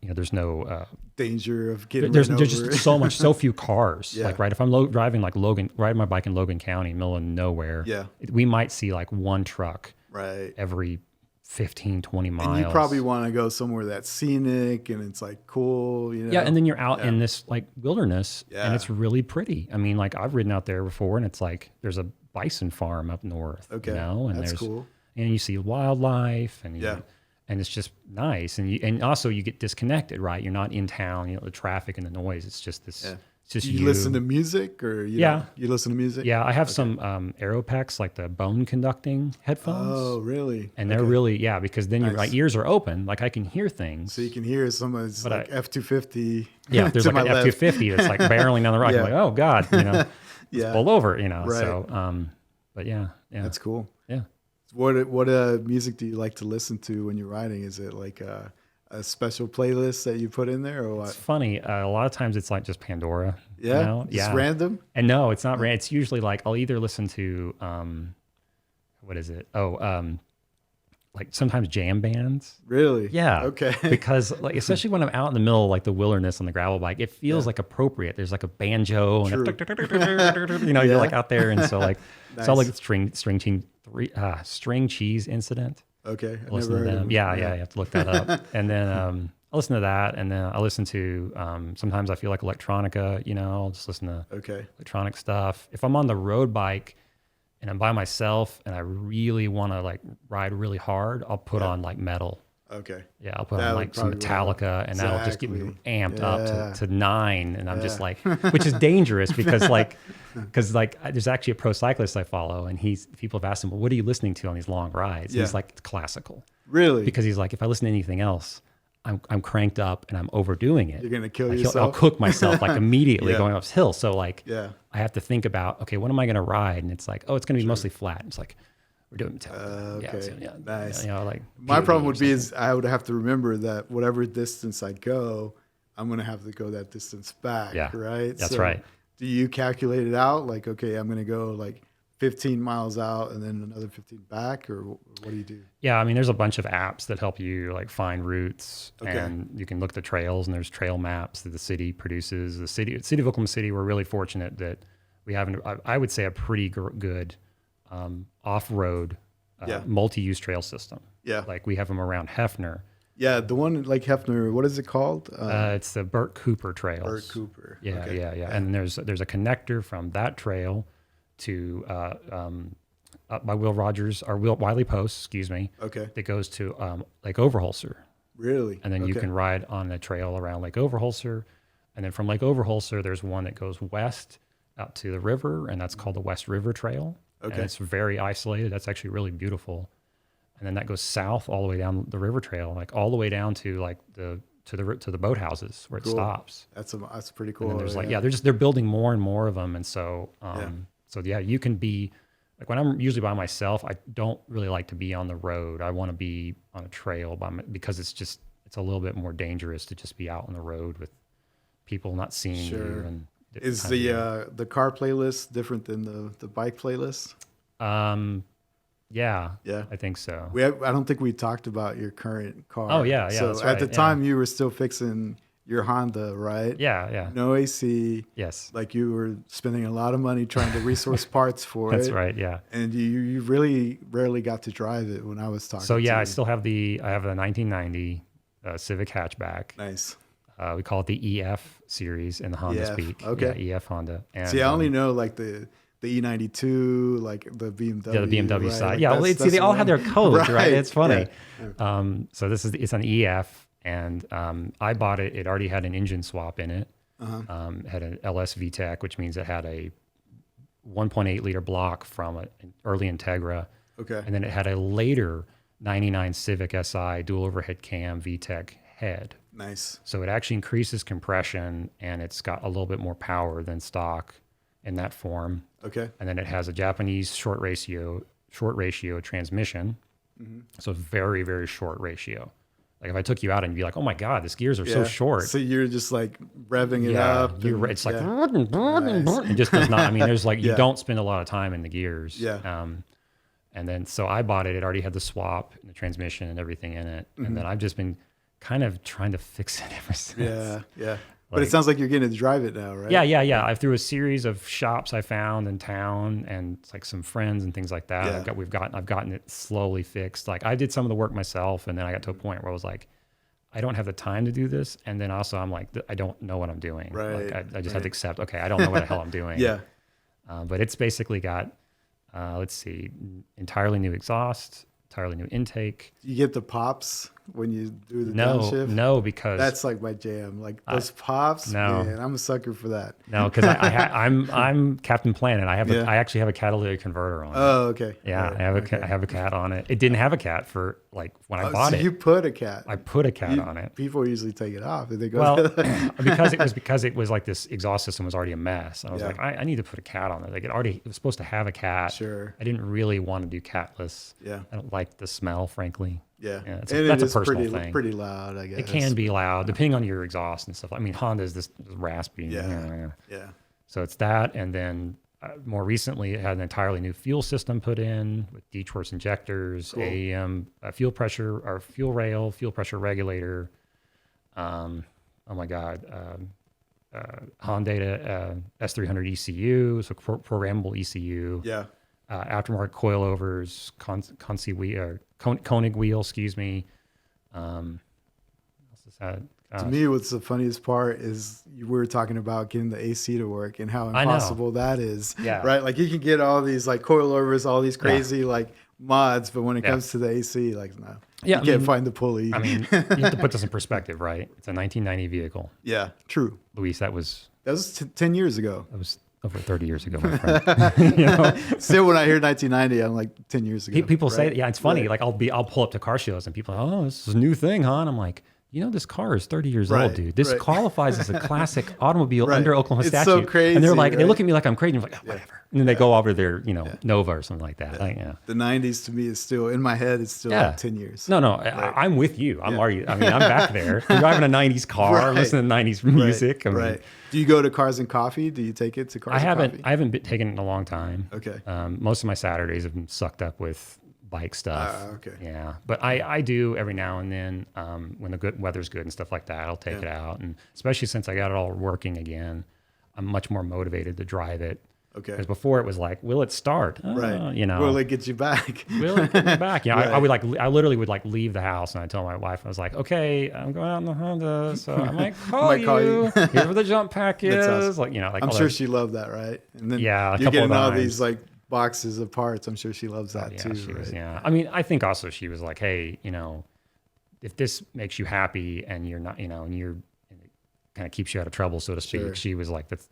there's no danger of getting. There's just so few cars. Yeah. Like if I'm driving like riding my bike in Logan County, middle of nowhere. Yeah. We might see like one truck. Right. Every 15, 20 miles. And you probably want to go somewhere that's scenic and it's like cool, Yeah, and then you're out in this like wilderness and it's really pretty. I mean, like I've ridden out there before and it's like there's a bison farm up north, and that's cool. And you see wildlife and and it's just nice. And also you get disconnected, right? You're not in town, the traffic and the noise. It's just this It's just you listen to music or you listen to music? Yeah, I have some Aeropex, like the bone conducting headphones. Oh, really? And they're really, because then my ears are open, like I can hear things. So you can hear someone's like F-250. Yeah, if there's like an F-250 that's like barreling down the road, you're like, oh God, it's pulled over, Right. So, but yeah. That's cool. Yeah. What music do you like to listen to when you're riding? Is it like a special playlist that you put in there or what? It's funny. A lot of times it's like just Pandora. Yeah. Just random? And no, it's not random. It's usually like I'll either listen to, what is it? Like sometimes jam bands. Really? Yeah. Okay. Because like, especially when I'm out in the middle of like the wilderness on the gravel bike, it feels like appropriate. There's like a banjo and you're like out there. And so like, it's all like string cheese incident. Okay. I listen to them. Yeah, you have to look that up. And then I listen to that, and then I listen to sometimes I feel like electronica, I'll just listen to electronic stuff. If I'm on the road bike and I'm by myself and I really want to like ride really hard, I'll put on like metal. Okay. Yeah, I'll put on like some Metallica, and that'll just get me amped up to 9, and I'm just like, which is dangerous because there's actually a pro cyclist I follow, and people have asked him, well, what are you listening to on these long rides? Yeah. He's like, it's classical. Really? Because he's like, if I listen to anything else, I'm cranked up and I'm overdoing it. You're gonna kill yourself. I'll cook myself like immediately going up hill. So like, I have to think about, okay, what am I gonna ride? And it's like, oh, it's gonna be mostly flat. It's like, we're doing Metallica. Okay. Nice. Like my problem would be is I would have to remember that whatever distance I go, I'm going to have to go that distance back. Yeah. Right. That's right. Do you calculate it out? Like, okay, I'm going to go like 15 miles out and then another 15 back, or what do you do? Yeah. I mean, there's a bunch of apps that help you like find routes, and you can look at the trails, and there's trail maps that the city produces. The city of Oklahoma City, we're really fortunate that we have, I would say, a pretty good off-road multi-use trail system. Yeah. Like we have them around Hefner. Yeah, the one like Hefner, what is it called? It's the Burt Cooper trails. Burt Cooper. Yeah, okay. Yeah. And there's a connector from that trail to up by Wiley Post, excuse me. Okay. That goes to Lake Overholser. Really? And then you can ride on a trail around Lake Overholser. And then from Lake Overholser, there's one that goes west out to the river, and that's called the West River Trail. Okay. And it's very isolated. That's actually really beautiful. And then that goes south all the way down the river trail, like all the way down to like to the boathouses where it stops. That's pretty cool. And then there's they're building more and more of them. And so you can be like, when I'm usually by myself, I don't really like to be on the road. I want to be on a trail because it's a little bit more dangerous to just be out on the road with people not seeing you. And is the car playlist different than the bike playlist? Yeah, I think so. I don't think we talked about your current car. Oh yeah. So that's right. At the time you were still fixing your Honda, right? Yeah. No AC. Yes. Like you were spending a lot of money trying to resource parts for That's right. Yeah. And you really rarely got to drive it when I was talking. So I still have I have a 1990 Civic hatchback. Nice. We call it the EF series in the Honda speak. Okay. Yeah, EF Honda. And, see, I only know like the E92, like the BMW. Yeah, the BMW right? side. Like See, they all have their codes, right? It's funny. Yeah. So it's an EF, and I bought it. It already had an engine swap in it. Had an LS VTEC, which means it had a 1.8 liter block from an early Integra. Okay. And then it had a later 99 Civic SI dual overhead cam VTEC head. Nice. So it actually increases compression, and it's got a little bit more power than stock in that form. Okay. And then it has a Japanese short ratio transmission. So very, very short ratio. Like if I took you out and you'd be like, oh my God, these gears are so short. So you're just like revving it up. It's like, it just does not, I mean, there's like, you don't spend a lot of time in the gears. Yeah. And then, so I bought it. It already had the swap and the transmission and everything in it. And then I've just been kind of trying to fix it ever since. Yeah. But it sounds like you're getting to drive it now, right? Yeah. I through a series of shops I found in town and like some friends and things like that. Yeah. I've gotten it slowly fixed. Like I did some of the work myself, and then I got to a point where I was like, I don't have the time to do this. And then also I'm like, I don't know what I'm doing. Right. Like I just have to accept, okay, I don't know what the hell I'm doing. Yeah. But it's basically got, let's see, entirely new exhaust, entirely new intake. You get the pops when you do the downshift? No, because that's like my jam. Like those pops, man, I'm a sucker for that. No, because I'm Captain Planet. I actually have a catalytic converter on it. Oh, okay. Yeah, right. I have a cat on it. It didn't have a cat for like when I bought it. You put a cat. I put a cat on it. People usually take it off. They go because it was like this exhaust system was already a mess. I was like, I need to put a cat on it. Like it was supposed to have a cat. Sure. I didn't really want to do catless. Yeah. I don't like the smell, frankly. Yeah. That's a personal thing. Pretty loud, I guess. It can be loud depending on your exhaust and stuff. I mean, Honda's this raspy. Yeah. So it's that, and then more recently, it had an entirely new fuel system put in with D-Torch injectors, cool. AEM fuel pressure or fuel rail, fuel pressure regulator. Oh my God, Honda S300 ECU, so programmable ECU. Yeah. Aftermarket coilovers, Koenig wheel, excuse me. What else is that? To me, what's the funniest part is we were talking about getting the AC to work and how impossible that is. Yeah. Right? Like you can get all these like coilovers, all these crazy like mods, but when it comes to the AC, like no. Yeah, you can't find the pulley. I mean, you have to put this in perspective, right? It's a 1990 vehicle. Yeah, true. Luis, that was 10 years ago. That was over 30 years ago, my friend. Still, when I hear 1990, I'm like 10 years ago. People say, it's funny. Right. Like I'll pull up to car shows and people are, oh, this is a new thing, huh? And I'm like, this car is 30 years old, dude. This qualifies as a classic automobile under Oklahoma statute. It's so crazy. And they're like, they look at me like I'm crazy. I'm like, oh, whatever. And then they go over their, Nova or something like that. Yeah. Like, The 90s to me is still, in my head, it's still like 10 years. No, I'm with you. I'm back there. I'm driving a 90s car, listening to 90s music. Right. Do you go to Cars and Coffee? Do you take it to Cars and Coffee? I haven't taken it in a long time. Okay. Most of my Saturdays have been sucked up with bike stuff. Okay. Yeah. But I do every now and then, when the good weather's good and stuff like that, I'll take it out. And especially since I got it all working again, I'm much more motivated to drive it. Okay. Because before it was like, will it start? Right. Will it get you back? Will it get me back? Yeah. Right. I literally would like leave the house and I tell my wife, I was like, okay, I'm going out in the Honda, so I might call you. Here's where the jump pack is. Awesome. Like, I'm sure she loved that, right? And then you're getting all these like boxes of parts. I'm sure she loves that too. She was, right? I mean, I think also she was like, hey, if this makes you happy and you're not, and it kind of keeps you out of trouble, so to speak. Sure. She was like, that's,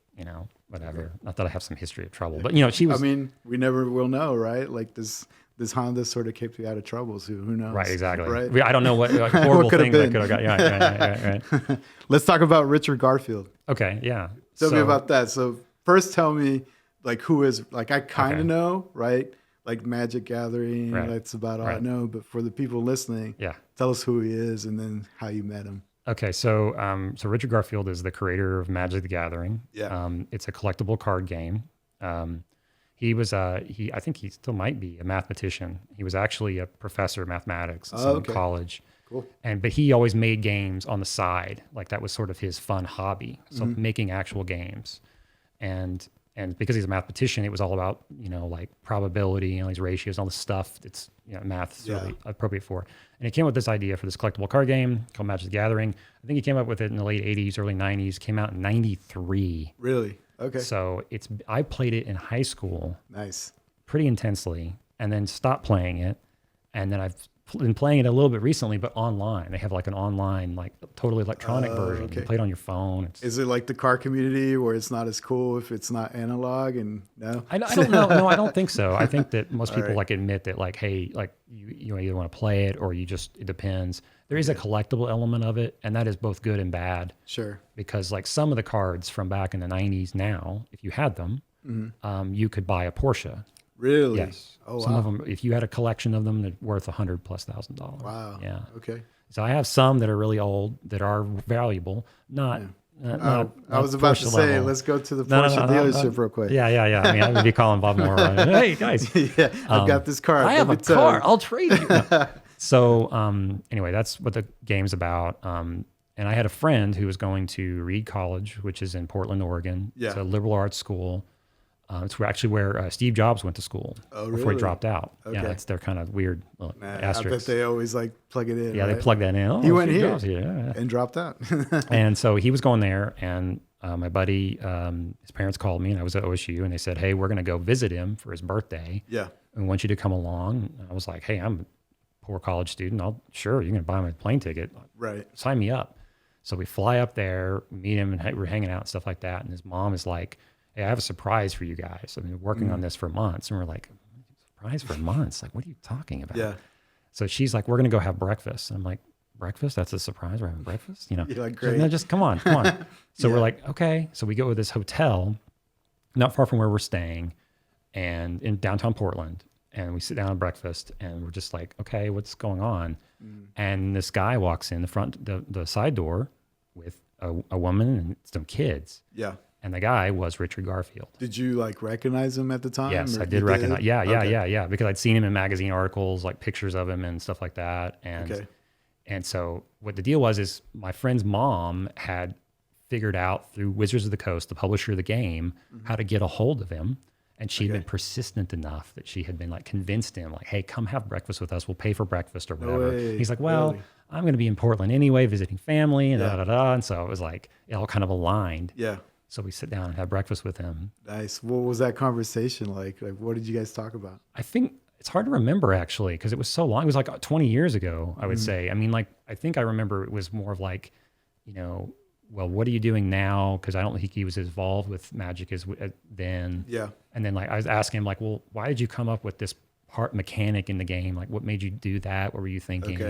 whatever. Not that I have some history of trouble, but she was. I mean, we never will know, right? Like this Honda sort of kept you out of trouble, so who knows? Right, exactly. Right? I don't know what horrible things I could have got. Yeah, right. Let's talk about Richard Garfield. Okay, yeah. Tell me about that. So first, tell me like who is like I kind of know, right? Like Magic Gathering, that's about all I know. But for the people listening, tell us who he is and then how you met him. Okay, so Richard Garfield is the creator of Magic the Gathering. Yeah. It's a collectible card game. He was I think he still might be a mathematician. He was actually a professor of mathematics in college. Cool. But he always made games on the side. Like that was sort of his fun hobby. So making actual games. And And because he's a mathematician, it was all about, like probability and all these ratios, all this stuff that's, math's really appropriate for. And he came up with this idea for this collectible card game called Magic the Gathering. I think he came up with it in the late 80s, early 90s, came out in 93. Really? Okay. So I played it in high school. Nice. Pretty intensely, and then stopped playing it. And then I've been playing it a little bit recently, but online. They have like an online, like totally electronic version. Okay. You play it on your phone. Is it like the car community where it's not as cool if it's not analog? And no, I don't know. No, I don't think so. I think that most people like admit that, like, hey, like you either want to play it or it depends. There is a collectible element of it, and that is both good and bad. Sure. Because like some of the cards from back in the 90s now, if you had them, you could buy a Porsche. Really? Yes. Oh, some of them, if you had a collection of them, they're worth $100,000+. Wow. Yeah. Okay. So I have some that are really old that are valuable. Not I was about to say, let's go to the Porsche dealership real quick. Yeah. I mean, I would be calling Bob Moore. Hey guys. Yeah, I've got this car. I have a car. I'll trade you. So anyway, that's what the game's about. And I had a friend who was going to Reed College, which is in Portland, Oregon. Yeah. It's a liberal arts school. It's where Steve Jobs went to school before he dropped out. Okay. Yeah, that's their kind of weird asterisk. I bet they always like plug it in. Yeah, right? They plug that in. Oh, he went here and dropped out. And so he was going there, and my buddy, his parents called me, and I was at OSU, and they said, hey, we're going to go visit him for his birthday. Yeah. And we want you to come along. And I was like, hey, I'm a poor college student. Sure, you're going to buy my plane ticket. Right. Sign me up. So we fly up there, meet him, and we're hanging out and stuff like that. And his mom is like, hey, I have a surprise for you guys. I've been working on this for months. And we're like, surprise for months? Like, what are you talking about? Yeah. So she's like, we're going to go have breakfast. And I'm like, breakfast? That's a surprise? We're having breakfast? You're like, great. No, just come on. So we're like, okay. So we go to this hotel not far from where we're staying and in downtown Portland. And we sit down at breakfast and we're just like, okay, what's going on? And this guy walks in the side door with a woman and some kids. Yeah. And the guy was Richard Garfield. Did you like recognize him at the time? Yes, I did recognize. Yeah. Because I'd seen him in magazine articles, like pictures of him and stuff like that. And so what the deal was is my friend's mom had figured out through Wizards of the Coast, the publisher of the game, how to get a hold of him. And she'd been persistent enough that she had been like convinced him, like, hey, come have breakfast with us. We'll pay for breakfast or whatever. He's like, well, I'm going to be in Portland anyway, visiting family and And so it was like, it all kind of aligned. Yeah. So we sit down and have breakfast with him. Nice. What was that conversation like? Like, what did you guys talk about? I think it's hard to remember actually, because it was so long. It was like 20 years ago, I would say. I mean, like, I think I remember it was more of like, well, what are you doing now? Because I don't think he was as involved with Magic as then. Yeah. And then like I was asking him like, well, why did you come up with this part mechanic in the game? Like, what made you do that? What were you thinking?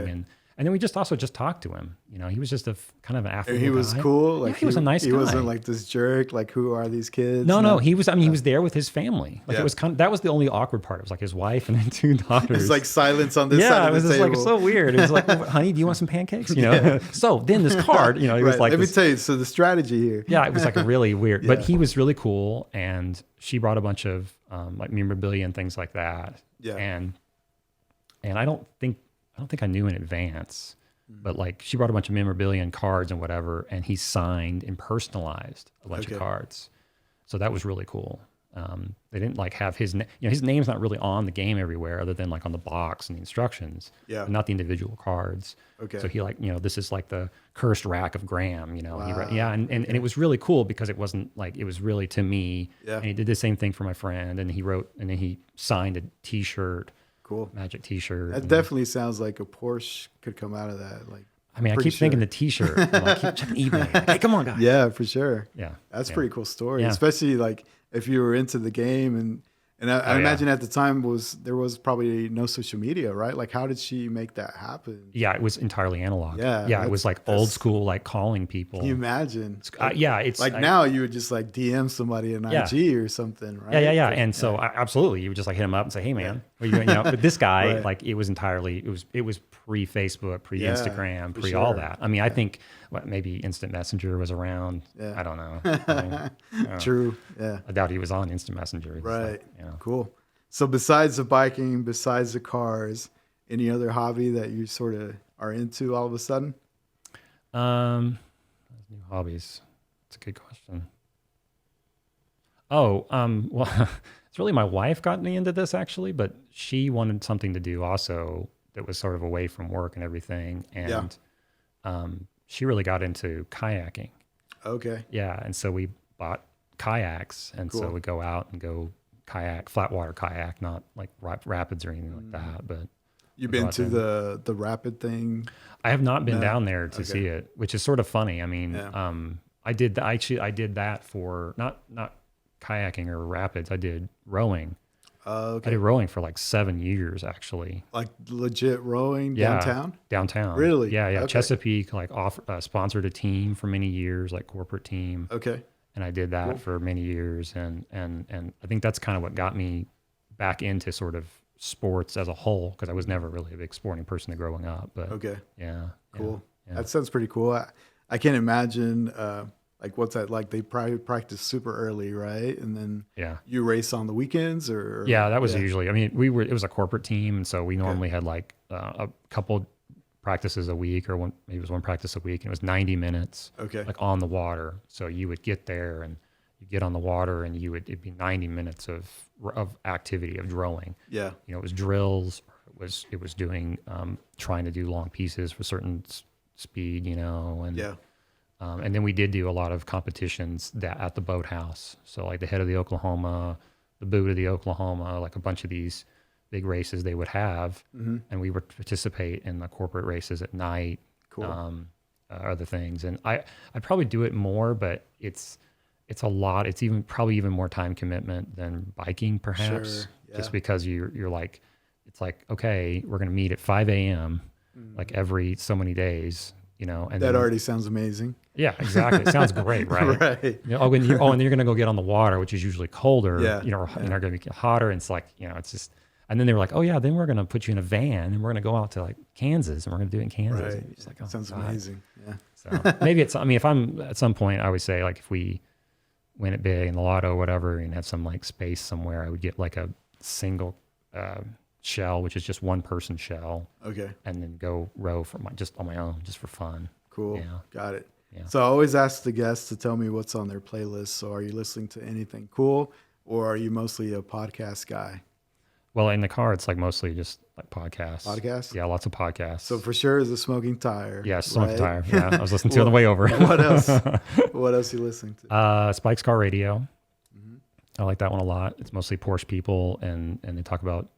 And then we just talked to him. He was just kind of an affable guy. He was cool. Like he was a nice guy. He wasn't like this jerk. Like, who are these kids? No. He was. I mean, he was there with his family. Like it was that was the only awkward part. It was like his wife and then 2 daughters. It's like silence on this side of the table. Yeah, it was just like so weird. It was like, honey, do you want some pancakes? So then this card, it was like. Let me tell you. So the strategy here. Yeah, it was like a really weird. But he was really cool, and she brought a bunch of like memorabilia and things like that. Yeah. And I don't think I knew in advance. But like she brought a bunch of memorabilia and cards and whatever, and he signed and personalized a bunch of cards. So that was really cool. They didn't like have his name. His name's not really on the game everywhere, other than like on the box and the instructions. Yeah. Not the individual cards. Okay. So he like this is like the cursed rack of Graham. Wow. And it was really cool because it wasn't like it was really to me. Yeah. And he did the same thing for my friend, and he wrote and then he signed a T-shirt. Cool. Magic T-shirt. That definitely sounds like a Porsche could come out of that. Like, I mean, I keep thinking the T-shirt. I keep checking eBay. Like, hey, come on, guys. Yeah, for sure. Yeah, that's a pretty cool story. Yeah. Especially like if you were into the game and I imagine at the time there was probably no social media, right? Like, how did she make that happen? Yeah, it was entirely analog. Yeah, it was like old school, like calling people. Can you imagine? It's like now you would just like DM somebody in IG or something, right? Yeah. And so absolutely, you would just like hit them up and say, "Hey, man, what are you doing?" But this guy, like, it was entirely it was pre-Facebook, pre-Instagram, all that. I mean, I think maybe Instant Messenger was around. Yeah. I don't know. True. Yeah. I doubt he was on Instant Messenger. Right. Cool. So besides the biking, besides the cars, any other hobby that you sort of are into all of a sudden? New hobbies. That's a good question. Oh, well, it's really my wife got me into this actually, but she wanted something to do also that was sort of away from work and everything. And she really got into kayaking. Okay. Yeah. And so we bought kayaks. And so we go out and go kayak, flat water kayak, not like rapids or anything like that. But you've been to the rapid thing? I have not been down there to see it, which is sort of funny. I mean, I did that for not kayaking or rapids. I did rowing. Okay. I did rowing for like 7 years, actually. Like legit rowing downtown? Downtown. Really? Yeah. Okay. Chesapeake like sponsored a team for many years, like corporate team. Okay. And I did that for many years, and I think that's kind of what got me back into sort of sports as a whole, because I was never really a big sporting person growing up. But cool. Yeah. That sounds pretty cool. I can't imagine. Like what's that like? They probably practice super early, right? And then you race on the weekends, or that was usually. I mean, it was a corporate team, and so we normally had like a couple practices a week, or maybe it was one practice a week, and it was 90 minutes, like on the water. So you would get there and you get on the water, and it'd be 90 minutes of activity of rowing. Yeah, it was drills. It was doing trying to do long pieces for certain speed, and then we did do a lot of competitions at the boathouse. So like the Head of the Oklahoma, the Boot of the Oklahoma, like a bunch of these big races they would have, and we would participate in the corporate races at night. Cool. Other things, and I'd probably do it more, but it's a lot. It's probably even more time commitment than biking, perhaps, just because you're like, it's like, okay, we're going to meet at 5 a.m. Like every so many days. And that already sounds amazing. Yeah, exactly. It sounds great, right? Right. And then you're going to go get on the water, which is usually colder. Or going to be hotter. And it's like, it's just. And then they were like, oh yeah, then we're going to put you in a van and we're going to go out to like Kansas and we're going to do it in Kansas. Right. It's like, sounds amazing. Yeah. So maybe if I'm at some point, I would say like if we win it big in the lotto or whatever and have some like space somewhere, I would get like a single shell, which is just one person shell. Okay. And then go row just on my own, just for fun. Cool. Yeah. Got it. Yeah. So I always ask the guests to tell me what's on their playlist. So are you listening to anything cool, or are you mostly a podcast guy? Well, in the car, it's like mostly just like podcasts. Podcasts? Yeah, lots of podcasts. So for sure is a Smoking Tire. Yeah, Smoking Tire. Yeah, I was listening to it on the way over. What else? What else are you listening to? Spike's Car Radio. Mm-hmm. I like that one a lot. It's mostly Porsche people, and they talk about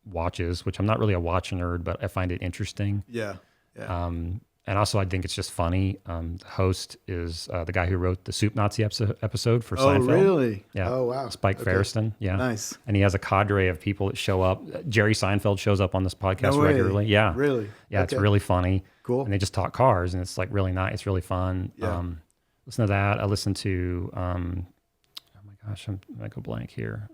watches, which I'm not really a watch nerd, but I find it interesting. Yeah. And also, I think it's just funny. The host is the guy who wrote the Soup Nazi episode for Seinfeld. Oh, really? Yeah. Oh, wow. Spike Ferriston. Yeah. Nice. And he has a cadre of people that show up. Jerry Seinfeld shows up on this podcast regularly. Yeah. Really? Yeah, it's really funny. Cool. And they just talk cars, and it's like really nice. It's really fun. Yeah. Listen to that. I listen to, oh my gosh, I'm going to go blank here.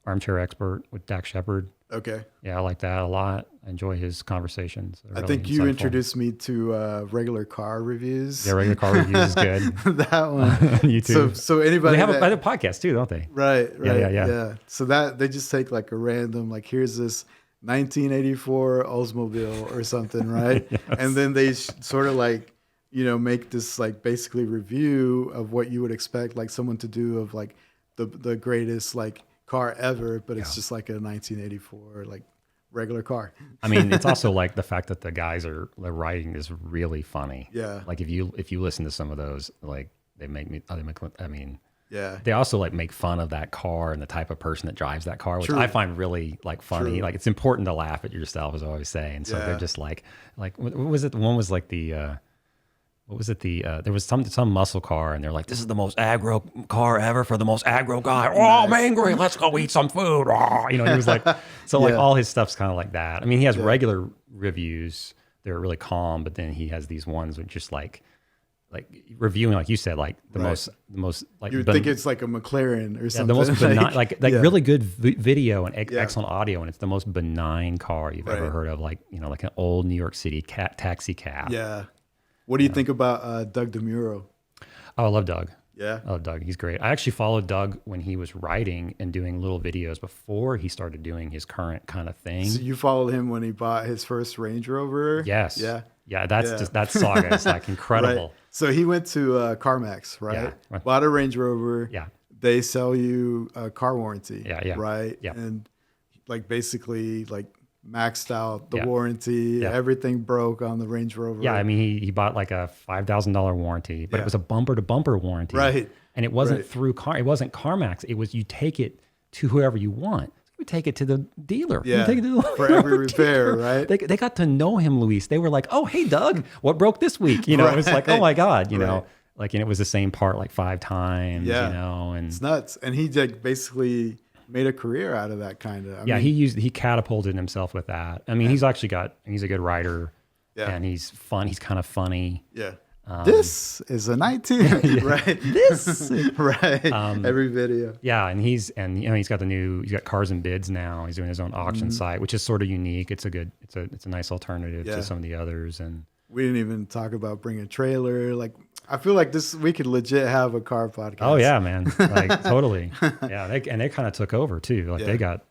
Armchair Expert with Dak Shepard. Okay. Yeah, I like that a lot. I enjoy his conversations. I think you introduced me to regular car reviews. Yeah, regular car reviews is good. That one. You too. So anybody they have a podcast too, don't they? Right. Yeah. So that they just take like a random, like here's this 1984 Oldsmobile or something, right? Yes. And then they sort of like, make this like basically review of what you would expect like someone to do of like the greatest like car ever, but it's just like a 1984 like regular car. I mean, it's also like the fact that the writing is really funny. Yeah. Like if you listen to some of those, like they also like make fun of that car and the type of person that drives that car, which I find really like funny. True. Like it's important to laugh at yourself, as I always say. And so they're just like what was it? The one was like the what was it? There was some muscle car, and they're like, "This is the most aggro car ever for the most aggro guy." Oh, I'm angry. Let's go eat some food. Oh, he was like, so like all his stuff's kind of like that. I mean, he has regular reviews; they're really calm, but then he has these ones which just like reviewing, like you said, like the most like you would think it's like a McLaren or something. The most benign, like really good video and excellent audio, and it's the most benign car you've ever heard of, like like an old New York City taxi cab. Yeah. What do you think about Doug DeMuro? Oh, I love Doug. Yeah. I love Doug. He's great. I actually followed Doug when he was writing and doing little videos before he started doing his current kind of thing. So you followed him when he bought his first Range Rover? Yes. Yeah. Yeah, just that saga is like incredible. Right. So he went to CarMax, right? Yeah. Bought a Range Rover. Yeah. they sell you a car warranty. Yeah. Right. Yeah. And like basically like maxed out the warranty. Yeah. Everything broke on the Range Rover. Yeah. I mean, he bought like a $5,000 warranty, but it was a bumper to bumper warranty. Right. And it wasn't through it wasn't CarMax. It was, you take it to whoever you want. You take it to the dealer. Yeah. You take it to the for every repair, right? They got to know him, Luis. They were like, oh, hey, Doug, what broke this week? You know, it was like, oh my God, you know, like, and it was the same part like 5 times, you know, and it's nuts. And he like basically made a career out of that kind of. I mean, he catapulted himself with that. I mean, he's a good writer, and he's fun. He's kind of funny. Yeah. This is a 19, right? This, right? Every video. Yeah, and he's got Cars and Bids now. He's doing his own auction site, which is sort of unique. It's a nice alternative to some of the others. And we didn't even talk about bringing a trailer. Like, I feel like we could legit have a car podcast. Oh yeah, man, like totally. Yeah, they kind of took over too. Like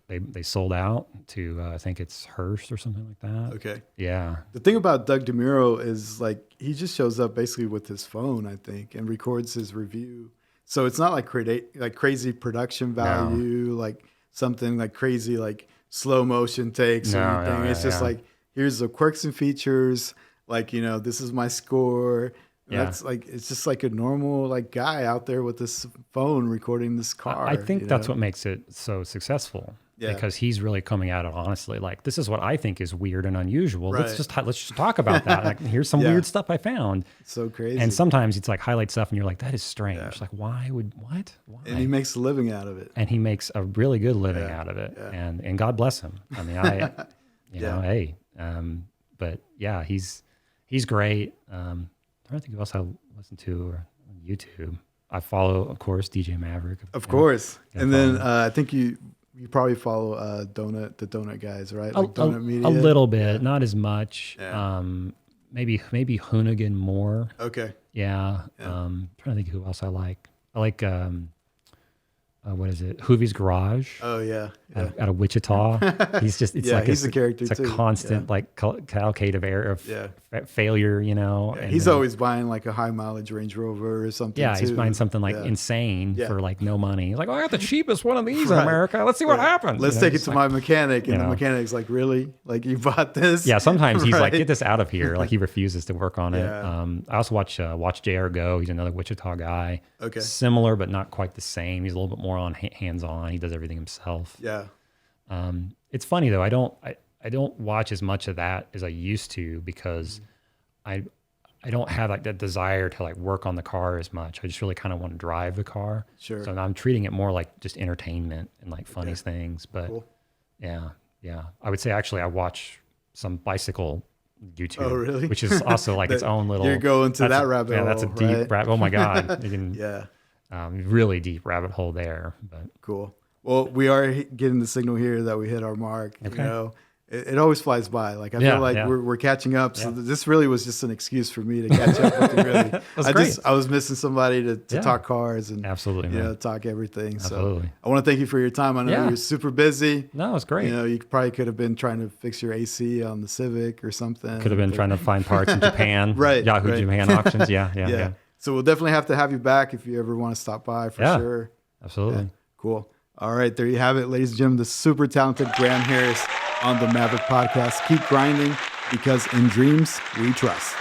they sold out to I think it's Hearst or something like that. Okay. Yeah. The thing about Doug DeMuro is like he just shows up basically with his phone, I think, and records his review. So it's not like crazy production value, like something like crazy like slow motion takes or anything. It's just like, here's the quirks and features. Like, you know, this is my score. That's like, it's just like a normal like guy out there with this phone recording this car. I think that's what makes it so successful. Yeah. Because he's really coming at it honestly. Like, this is what I think is weird and unusual. Right. Let's just talk about that. Like, here's some weird stuff I found. It's so crazy. And sometimes it's like highlight stuff and you're like, that is strange. Yeah. Like, why? And he makes a living out of it. And he makes a really good living out of it. Yeah. And God bless him. I mean, you know, hey, but yeah, he's great. I'm trying to think who else I listen to on YouTube. I follow, of course, DJMaverick. Of course. And then I think you probably follow the Donut guys, right? Like Donut Media. A little bit, not as much. Yeah. Maybe Hoonigan more. Okay. Yeah. Trying to think who else I like. I like what is it? Hoovie's Garage. Oh yeah. Out of Wichita. He's just he's a character too. It's a constant like cavalcade of air of failure, you know. Yeah, he's always buying like a high mileage Range Rover or something. Yeah, he's buying something like insane for like no money. He's like, oh, I got the cheapest one of these in America. Let's see what happens. Let's take it to my mechanic, and the mechanic's like, really? Like, you bought this? Yeah, sometimes he's like, get this out of here. Like, he refuses to work on it. I also watch JR Go. He's another Wichita guy. Okay. Similar, but not quite the same. He's a little bit more on hands-on. He does everything himself. Yeah. It's funny though. I don't watch as much of that as I used to because I don't have like that desire to like work on the car as much. I just really kind of want to drive the car. Sure. So I'm treating it more like just entertainment and like funny things. But cool. yeah. I would say actually I watch some bicycle YouTube. Oh, really? Which is also like its own little. You're going to that rabbit hole. Yeah, that's a deep rabbit. Oh my God. You can, really deep rabbit hole there. But cool. Well, we are getting the signal here that we hit our mark. Okay. You know, it always flies by. Like, I feel like we're catching up. So this really was just an excuse for me to catch up with you. Really, I was missing somebody to talk cars and absolutely, talk everything. Absolutely. So I want to thank you for your time. I know you're super busy. No, it's great. You know, you probably could have been trying to fix your AC on the Civic or something. Could have been trying to find parts in Japan. Right. Yahoo Japan auctions. Yeah. So we'll definitely have to have you back if you ever want to stop by for sure. Absolutely. Yeah. Cool. All right, there you have it, ladies and gentlemen, the super talented Graham Harris on the Maverick Podcast. Keep grinding, because in dreams we trust.